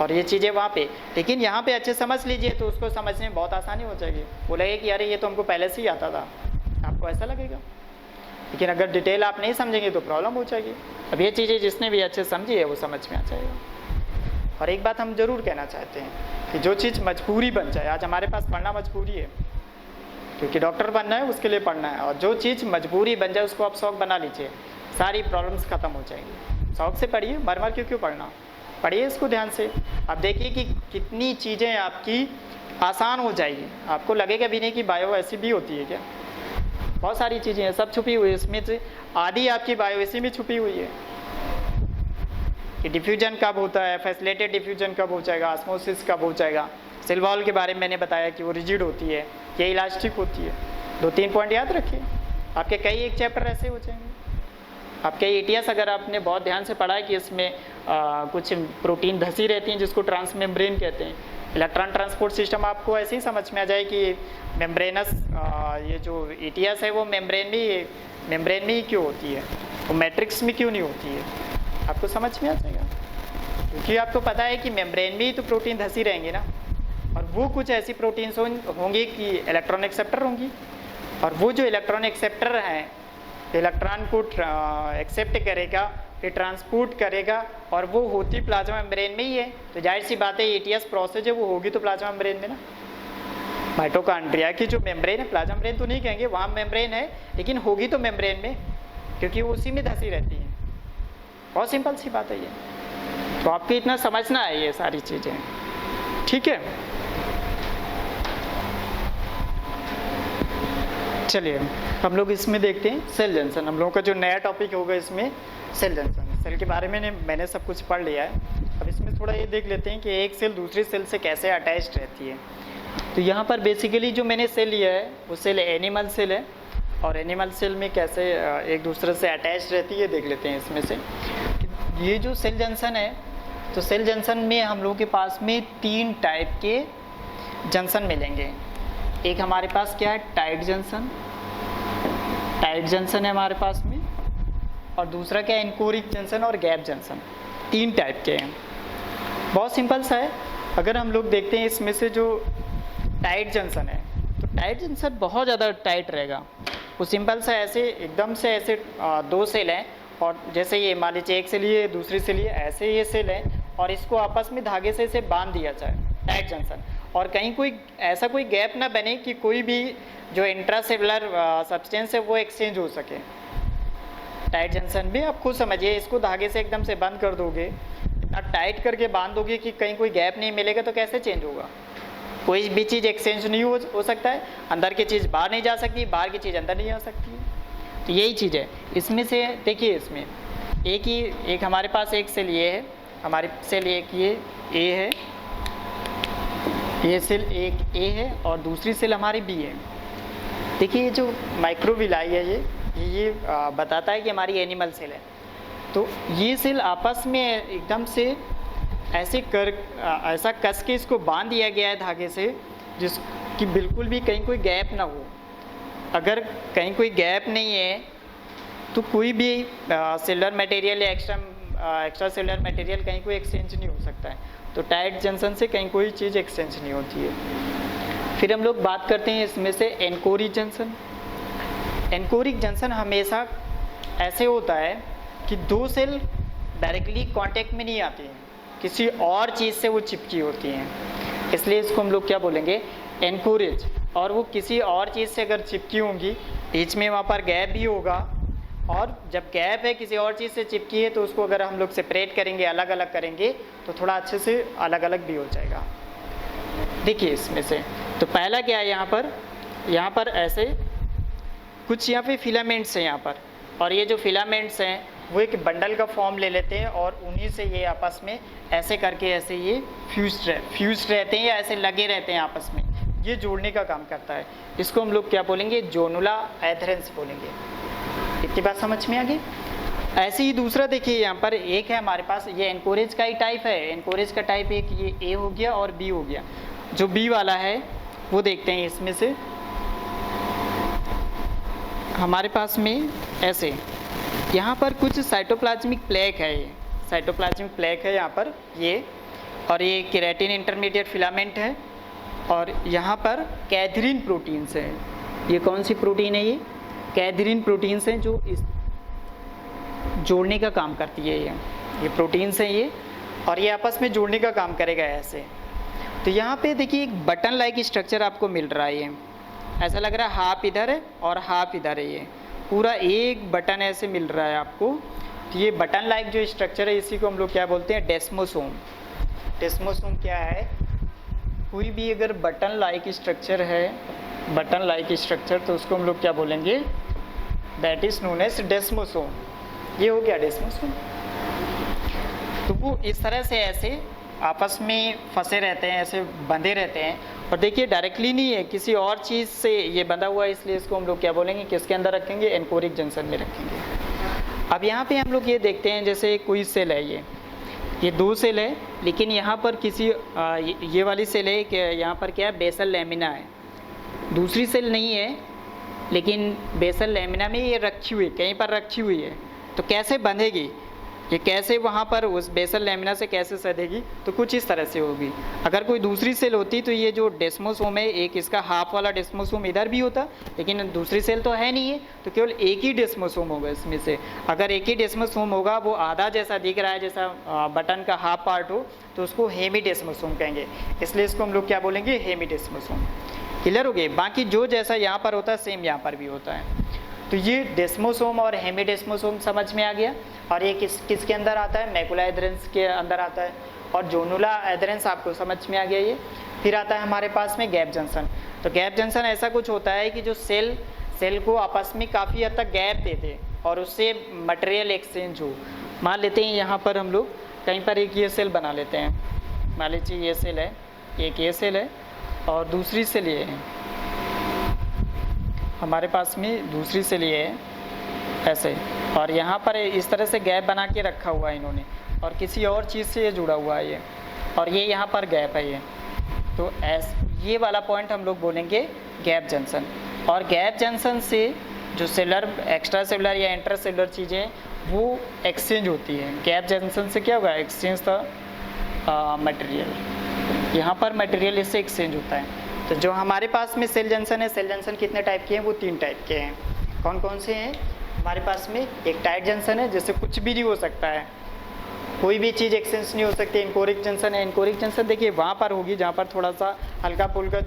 और ये चीज़ें वहाँ पे। लेकिन यहाँ पे अच्छे समझ लीजिए तो उसको समझने में बहुत आसानी हो जाएगी। वो लगे कि अरे ये तो हमको पहले से ही आता था, आपको ऐसा लगेगा। लेकिन अगर डिटेल आप नहीं समझेंगे तो प्रॉब्लम हो जाएगी। अब ये चीज़ें जिसने भी अच्छे समझी है वो समझ में आ जाएगा। और एक बात हम ज़रूर कहना चाहते हैं कि जो चीज़ मजबूरी बन जाए, आज हमारे पास पढ़ना मजबूरी है, क्योंकि डॉक्टर बनना है, उसके लिए पढ़ना है। और जो चीज़ मजबूरी बन जाए उसको आप शौक बना लीजिए, सारी प्रॉब्लम्स ख़त्म हो जाएंगी। शौक से पढ़िए, मर मर क्यों पढ़ना, पढ़िए इसको ध्यान से। आप देखिए कि कितनी चीज़ें आपकी आसान हो जाएगी, आपको लगेगा भी नहीं कि बायो ऐसी भी होती है क्या। बहुत सारी चीज़ें हैं, सब छुपी हुई है इसमें से, आधी आपकी बायो इसी में छुपी हुई है कि डिफ्यूजन कब होता है, फैसिलिटेड डिफ्यूजन कब हो जाएगा, ऑस्मोसिस कब हो जाएगा। सेल वॉल के बारे में मैंने बताया कि वो रिजिड होती है, ये इलास्टिक होती है। 2-3 पॉइंट याद रखिए, आपके कई एक चैप्टर ऐसे हो जाएंगे। आपके एटीएस अगर आपने बहुत ध्यान से पढ़ा है कि इसमें कुछ प्रोटीन धसी रहती हैं जिसको ट्रांसमेम्ब्रेन कहते हैं। इलेक्ट्रॉन ट्रांसपोर्ट सिस्टम आपको ऐसे ही समझ में आ जाए कि मेम्ब्रेनस, ये जो एटीएस है वो मेम्ब्रेन में ही क्यों होती है, वो मैट्रिक्स में क्यों नहीं होती है, आपको समझ में आ जाएगा। क्योंकि आपको पता है कि मेम्ब्रेन में ही तो प्रोटीन धसी रहेंगे ना, और वो कुछ ऐसी प्रोटीन्स होंगी कि इलेक्ट्रॉन एक्सेप्टर होंगी, और वो जो इलेक्ट्रॉन एक्सेप्टर हैं इलेक्ट्रॉन को एक्सेप्ट करेगा, फिर ट्रांसपोर्ट करेगा, और वो होती प्लाज्मा मेम्ब्रेन में ही है। तो जाहिर सी बात है एटीएस प्रोसेस है वो होगी तो प्लाज्मा मेम्ब्रेन में ना। माइटोकॉन्ड्रिया की जो मेम्ब्रेन है, प्लाज्मा मेम्ब्रेन तो नहीं कहेंगे, वहाँ मेम्ब्रेन है, लेकिन होगी तो मेम्ब्रेन में, क्योंकि वो उसी में धसी रहती है। बहुत सिंपल सी बात है ये, तो आपको इतना समझना है ये सारी चीज़ें, ठीक है। चलिए हम लोग इसमें देखते हैं सेल जंक्शन। हम लोगों का जो नया टॉपिक होगा इसमें सेल जंक्शन। सेल के बारे में मैंने सब कुछ पढ़ लिया है, अब इसमें थोड़ा ये देख लेते हैं कि एक सेल दूसरी सेल से कैसे अटैच्ड रहती है। तो यहाँ पर बेसिकली जो मैंने सेल लिया है वो सेल एनिमल सेल है, और एनिमल सेल में कैसे एक दूसरे से अटैच रहती है देख लेते हैं इसमें से। ये जो सेल जंक्शन है, तो सेल जंक्शन में हम लोगों के पास में 3 टाइप के जंक्शन मिलेंगे। एक हमारे पास क्या है, टाइट जंक्शन है हमारे पास में, और दूसरा क्या है, एनकोरिक जंक्शन और गैप जंक्शन। 3 टाइप के हैं, बहुत सिंपल सा है। अगर हम लोग देखते हैं इसमें से जो टाइट जंक्शन है, तो टाइट जंक्शन बहुत ज़्यादा टाइट रहेगा। वो सिंपल सा ऐसे एकदम से ऐसे 2 सेल हैं, और जैसे ये मान लीजिए एक सेल ये दूसरी सेल ये, ऐसे ये सेल है, और इसको आपस में धागे से इसे बांध दिया जाए, टाइट जंक्शन। और कहीं कोई ऐसा कोई गैप ना बने कि कोई भी जो इंट्रासेलुलर सब्सटेंस है वो एक्सचेंज हो सके। टाइट जंक्शन भी आप खुद समझिए, इसको धागे से एकदम से बंद कर दोगे, इतना टाइट करके बांध दोगे कि कहीं कोई गैप नहीं मिलेगा, तो कैसे चेंज होगा, कोई भी चीज़ एक्सचेंज नहीं हो सकता है। अंदर की चीज़ बाहर नहीं जा सकती, बाहर की चीज़ अंदर नहीं आ सकती है। तो यही चीज़ है इसमें से। देखिए इसमें एक हमारे पास एक सेल ये है, हमारी सेल एक ये ए है, ये सेल एक ए है, और दूसरी सेल हमारी बी है। देखिए ये जो माइक्रोविलाई है ये बताता है कि हमारी एनिमल सेल है। तो ये सेल आपस में एकदम से ऐसा कस के इसको बांध दिया गया है धागे से, जिसकी बिल्कुल भी कहीं कोई गैप ना हो। अगर कहीं कोई गैप नहीं है तो कोई भी सेलुलर मटेरियल या एक्स्ट्रा सेलुलर मटेरियल कहीं कोई एक्सचेंज नहीं हो सकता है। तो टाइट जंक्शन से कहीं कोई चीज़ एक्सचेंज नहीं होती है। फिर हम लोग बात करते हैं इसमें से एनकोरिक जंक्शन। एनकोरिक जंक्शन हमेशा ऐसे होता है कि 2 सेल डायरेक्टली कांटेक्ट में नहीं आती हैं, किसी और चीज़ से वो चिपकी होती हैं, इसलिए इसको हम लोग क्या बोलेंगे, एनकोरेज। और वो किसी और चीज़ से अगर चिपकी होंगी, बीच में वहाँ पर गैप भी होगा, और जब गैप है किसी और चीज़ से चिपकी है तो उसको अगर हम लोग सेपरेट करेंगे, अलग अलग करेंगे, तो थोड़ा अच्छे से अलग अलग भी हो जाएगा। देखिए इसमें से तो पहला क्या है, यहाँ पर ऐसे कुछ यहाँ पे फिलामेंट्स हैं यहाँ पर, और ये जो फिलामेंट्स हैं वो एक बंडल का फॉर्म ले लेते हैं, और उन्हीं से ये आपस में ऐसे करके ऐसे ये फ्यूज्ड रहते हैं या ऐसे लगे रहते हैं आपस में, ये जोड़ने का काम करता है। इसको हम लोग क्या बोलेंगे, जोनुला एडहेरेंस बोलेंगे। इतनी बात समझ में आ गई। ऐसे ही दूसरा देखिए यहाँ पर एक है हमारे पास, ये एनकोरेज का ही टाइप है। एनकोरेज का टाइप एक ये ए हो गया और बी हो गया। जो बी वाला है वो देखते हैं इसमें से हमारे पास में ऐसे यहाँ पर कुछ साइटोप्लाज्मिक प्लेक है, ये साइटोप्लाज्मिक प्लेक है यहाँ पर ये, और ये केराटिन इंटरमीडिएट फिलामेंट है, और यहाँ पर कैथरीन प्रोटीन्स हैं। ये कौन सी प्रोटीन है, ये कैथरीन प्रोटीन्स हैं जो इस जोड़ने का काम करती है। ये प्रोटीन्स हैं ये, और ये आपस में जोड़ने का काम करेगा ऐसे। तो यहाँ पे देखिए एक बटन लाइक स्ट्रक्चर आपको मिल रहा है, ऐसा लग रहा है हाफ इधर है और हाफ इधर है, ये पूरा एक बटन ऐसे मिल रहा है आपको। तो ये बटन लाइक जो स्ट्रक्चर है इसी को हम लोग क्या बोलते हैं, डेस्मोसोम। डेस्मोसोम क्या है, कोई भी अगर बटन लाइक स्ट्रक्चर है, बटन लाइक स्ट्रक्चर, तो उसको हम लोग क्या बोलेंगे, दैट इज नोन एज डेस्मोसोम। ये हो गया डेस्मोसोम। तो वो इस तरह से ऐसे आपस में फंसे रहते हैं, ऐसे बंधे रहते हैं। और देखिए डायरेक्टली नहीं है, किसी और चीज़ से ये बंधा हुआ है, इसलिए इसको हम लोग क्या बोलेंगे, किसके अंदर रखेंगे, एनकोरिक जंक्शन में रखेंगे। अब यहाँ पे हम लोग ये देखते हैं, जैसे कोई सेल है, ये दो सेल है, लेकिन यहाँ पर किसी ये वाली सेल है कि यहाँ पर क्या है, बेसल लैमिना है, दूसरी सेल नहीं है, लेकिन बेसल लैमिना में ये रखी हुई, कहीं पर रखी हुई है। तो कैसे बंधेगी, ये कैसे वहाँ पर उस बेसल लैमिना से कैसे सधेगी, तो कुछ इस तरह से होगी। अगर कोई दूसरी सेल होती तो ये जो डेस्मोसोम है, एक इसका हाफ वाला डेस्मोसोम इधर भी होता, लेकिन दूसरी सेल तो है नहीं है, तो केवल एक ही डेस्मोसोम होगा इसमें से। अगर एक ही डेस्मोसोम होगा, वो आधा जैसा दिख रहा है, जैसा बटन का हाफ पार्ट हो, तो उसको हेमीडेस्मोसोम कहेंगे। इसलिए इसको हम लोग क्या बोलेंगे, हेमीडेस्मोसोम। क्लियर हो गए। बाकी जो जैसा यहाँ पर होता है सेम यहाँ पर भी होता है। तो ये डेस्मोसोम और हेमीडेस्मोसोम समझ में आ गया। और ये किसके अंदर आता है, मैकुला एडहेरेंस के अंदर आता है। और जोनुला एडहेरेंस आपको समझ में आ गया ये। फिर आता है हमारे पास में गैप जंक्शन। तो गैप जंक्शन ऐसा कुछ होता है कि जो सेल को आपस में काफ़ी हद तक गैप दे दे और उससे मटेरियल एक्सचेंज हो। मान लेते हैं यहाँ पर हम लोग कहीं पर एक ये सेल बना लेते हैं, मान लीजिए ये सेल है, एक ये सेल है और दूसरी सेल ये है, हमारे पास में दूसरी सेल ये है ऐसे, और यहाँ पर इस तरह से गैप बना के रखा हुआ है इन्होंने, और किसी और चीज़ से ये जुड़ा हुआ है ये, और ये यहाँ पर गैप है ये। तो ये वाला पॉइंट हम लोग बोलेंगे गैप जंक्शन। और गैप जंक्शन से जो सेलर, एक्स्ट्रा सेलुलर या इंटर सेलुलर चीज़ें वो एक्सचेंज होती है। गैप जंक्शन से क्या होगा, एक्सचेंज द मटेरियल, यहाँ पर मटेरियल इससे एक्सचेंज होता है। तो जो हमारे पास में सेल जंक्शन है, सेल जंक्शन कितने टाइप के हैं, वो 3 टाइप के हैं। कौन कौन से हैं हमारे पास में, एक टाइट जंक्शन है, जिससे कुछ भी नहीं हो सकता है, कोई भी चीज़ एक्सचेंज नहीं हो सकती। इनकोरिक जंक्शन है। इनकोरिक जंक्शन देखिए वहाँ पर होगी जहाँ पर थोड़ा सा हल्का फुल्का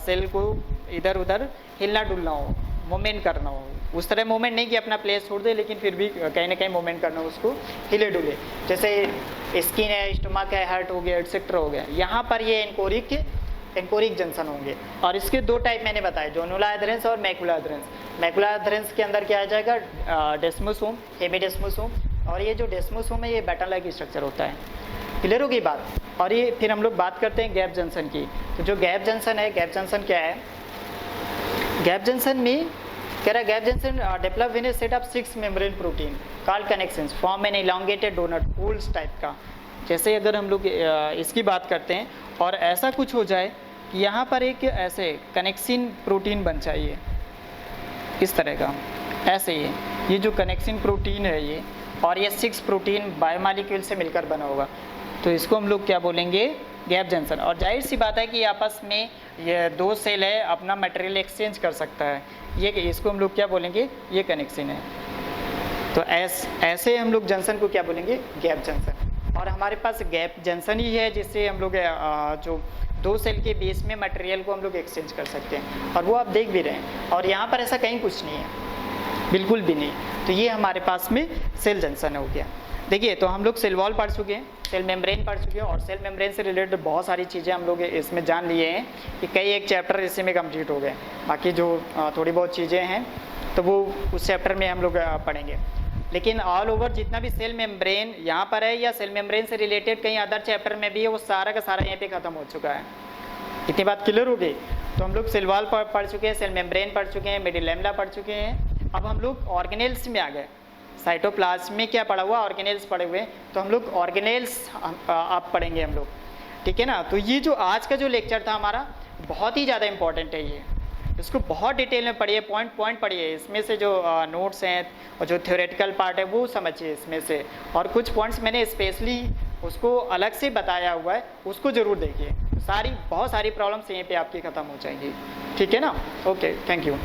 सेल को इधर उधर हिलना डुलना हो, मूवमेंट करना हो। उस तरह मूवमेंट नहीं कि अपना प्लेस छोड़ दे, लेकिन फिर भी कहीं ना कहीं मूवमेंट करना हो, उसको हिले डुले। जैसे स्किन है, स्टमक है, हार्ट हो गया, एटसेट्रा हो गया, यहाँ पर ये इनकोरिक जंक्शन होंगे। और इसके 2 टाइप मैंने बताए, जोनुला एडहेरेंस और मैकुला एडहेरेंस। मैकुला एडहेरेंस के अंदर क्या आ जाएगा, डेस्मोसोम, हेमीडेस्मोसोम। और ये जो डेस्मोसोम है ये बटन लाइक स्ट्रक्चर होता है। क्लियर होगी बात। और ये फिर हम लोग बात करते हैं गैप जंक्शन की। तो जो गैप जंक्शन है, गैप जंक्शन क्या है, गैप जंक्शन में कह रहा है gap junction develop in a set of 6 membrane protein called connexons form an elongated doughnut holes type का। जैसे अगर हम लोग इसकी बात करते हैं और ऐसा कुछ हो जाए कि यहाँ पर एक ऐसे कनेक्सिन प्रोटीन बन चाहिए इस तरह का, ऐसे ये जो कनेक्सिन प्रोटीन है ये, और ये 6 प्रोटीन बायोमॉलिक्यूल से मिलकर बना होगा, तो इसको हम लोग क्या बोलेंगे, गैप जंक्शन। और जाहिर सी बात है कि आपस में ये 2 सेल है, अपना मटेरियल एक्सचेंज कर सकता है, ये इसको हम लोग क्या बोलेंगे, ये कनेक्शन है। तो ऐसे हम लोग जंक्शन को क्या बोलेंगे, गैप जंक्शन। और हमारे पास गैप जंक्शन ही है जिससे हम लोग जो 2 सेल के बेस में मटेरियल को हम लोग एक्सचेंज कर सकते हैं, और वो आप देख भी रहे हैं। और यहाँ पर ऐसा कहीं कुछ नहीं है, बिल्कुल भी नहीं। तो ये हमारे पास में सेल जंक्शन हो गया। देखिए तो हम लोग सेल वॉल पढ़ चुके हैं, सेल मेम्ब्रेन पढ़ चुके हैं, और सेल मेम्ब्रेन से रिलेटेड बहुत सारी चीज़ें हम लोग इसमें जान लिए हैं कि कई एक चैप्टर इसी में कंप्लीट हो गए। बाकी जो थोड़ी बहुत चीज़ें हैं तो वो उस चैप्टर में हम लोग पढ़ेंगे। लेकिन ऑल ओवर जितना भी सेल मेम्ब्रेन यहाँ पर है या सेल मेम्ब्रेन से रिलेटेड कहीं अदर चैप्टर में भी है, वो सारा का सारा यहाँ पे खत्म हो चुका है। इतनी बात क्लियर हो गई। तो हम लोग सेल वॉल पढ़ चुके हैं, सेल मेम्ब्रेन पढ़ चुके हैं, मिडिल पढ़ चुके हैं। अब हम लोग ऑर्गेनेल्स में आ गए। साइटोप्लाज्म में क्या पढ़ा हुआ, ऑर्गेनेल्स पढ़े हुए, तो हम लोग ऑर्गेनेल्स आप पढ़ेंगे हम लोग, ठीक है ना। तो ये जो आज का जो लेक्चर था हमारा बहुत ही ज़्यादा इंपॉर्टेंट है, ये इसको बहुत डिटेल में पढ़िए, पॉइंट पढ़िए। इसमें से जो नोट्स हैं और जो थ्योरेटिकल पार्ट है वो समझिए इसमें से, और कुछ पॉइंट्स मैंने स्पेशली उसको अलग से बताया हुआ है, उसको ज़रूर देखिए। बहुत सारी प्रॉब्लम्स यहीं पे आपकी ख़त्म हो जाएंगी, ठीक है ना। Okay, thank you.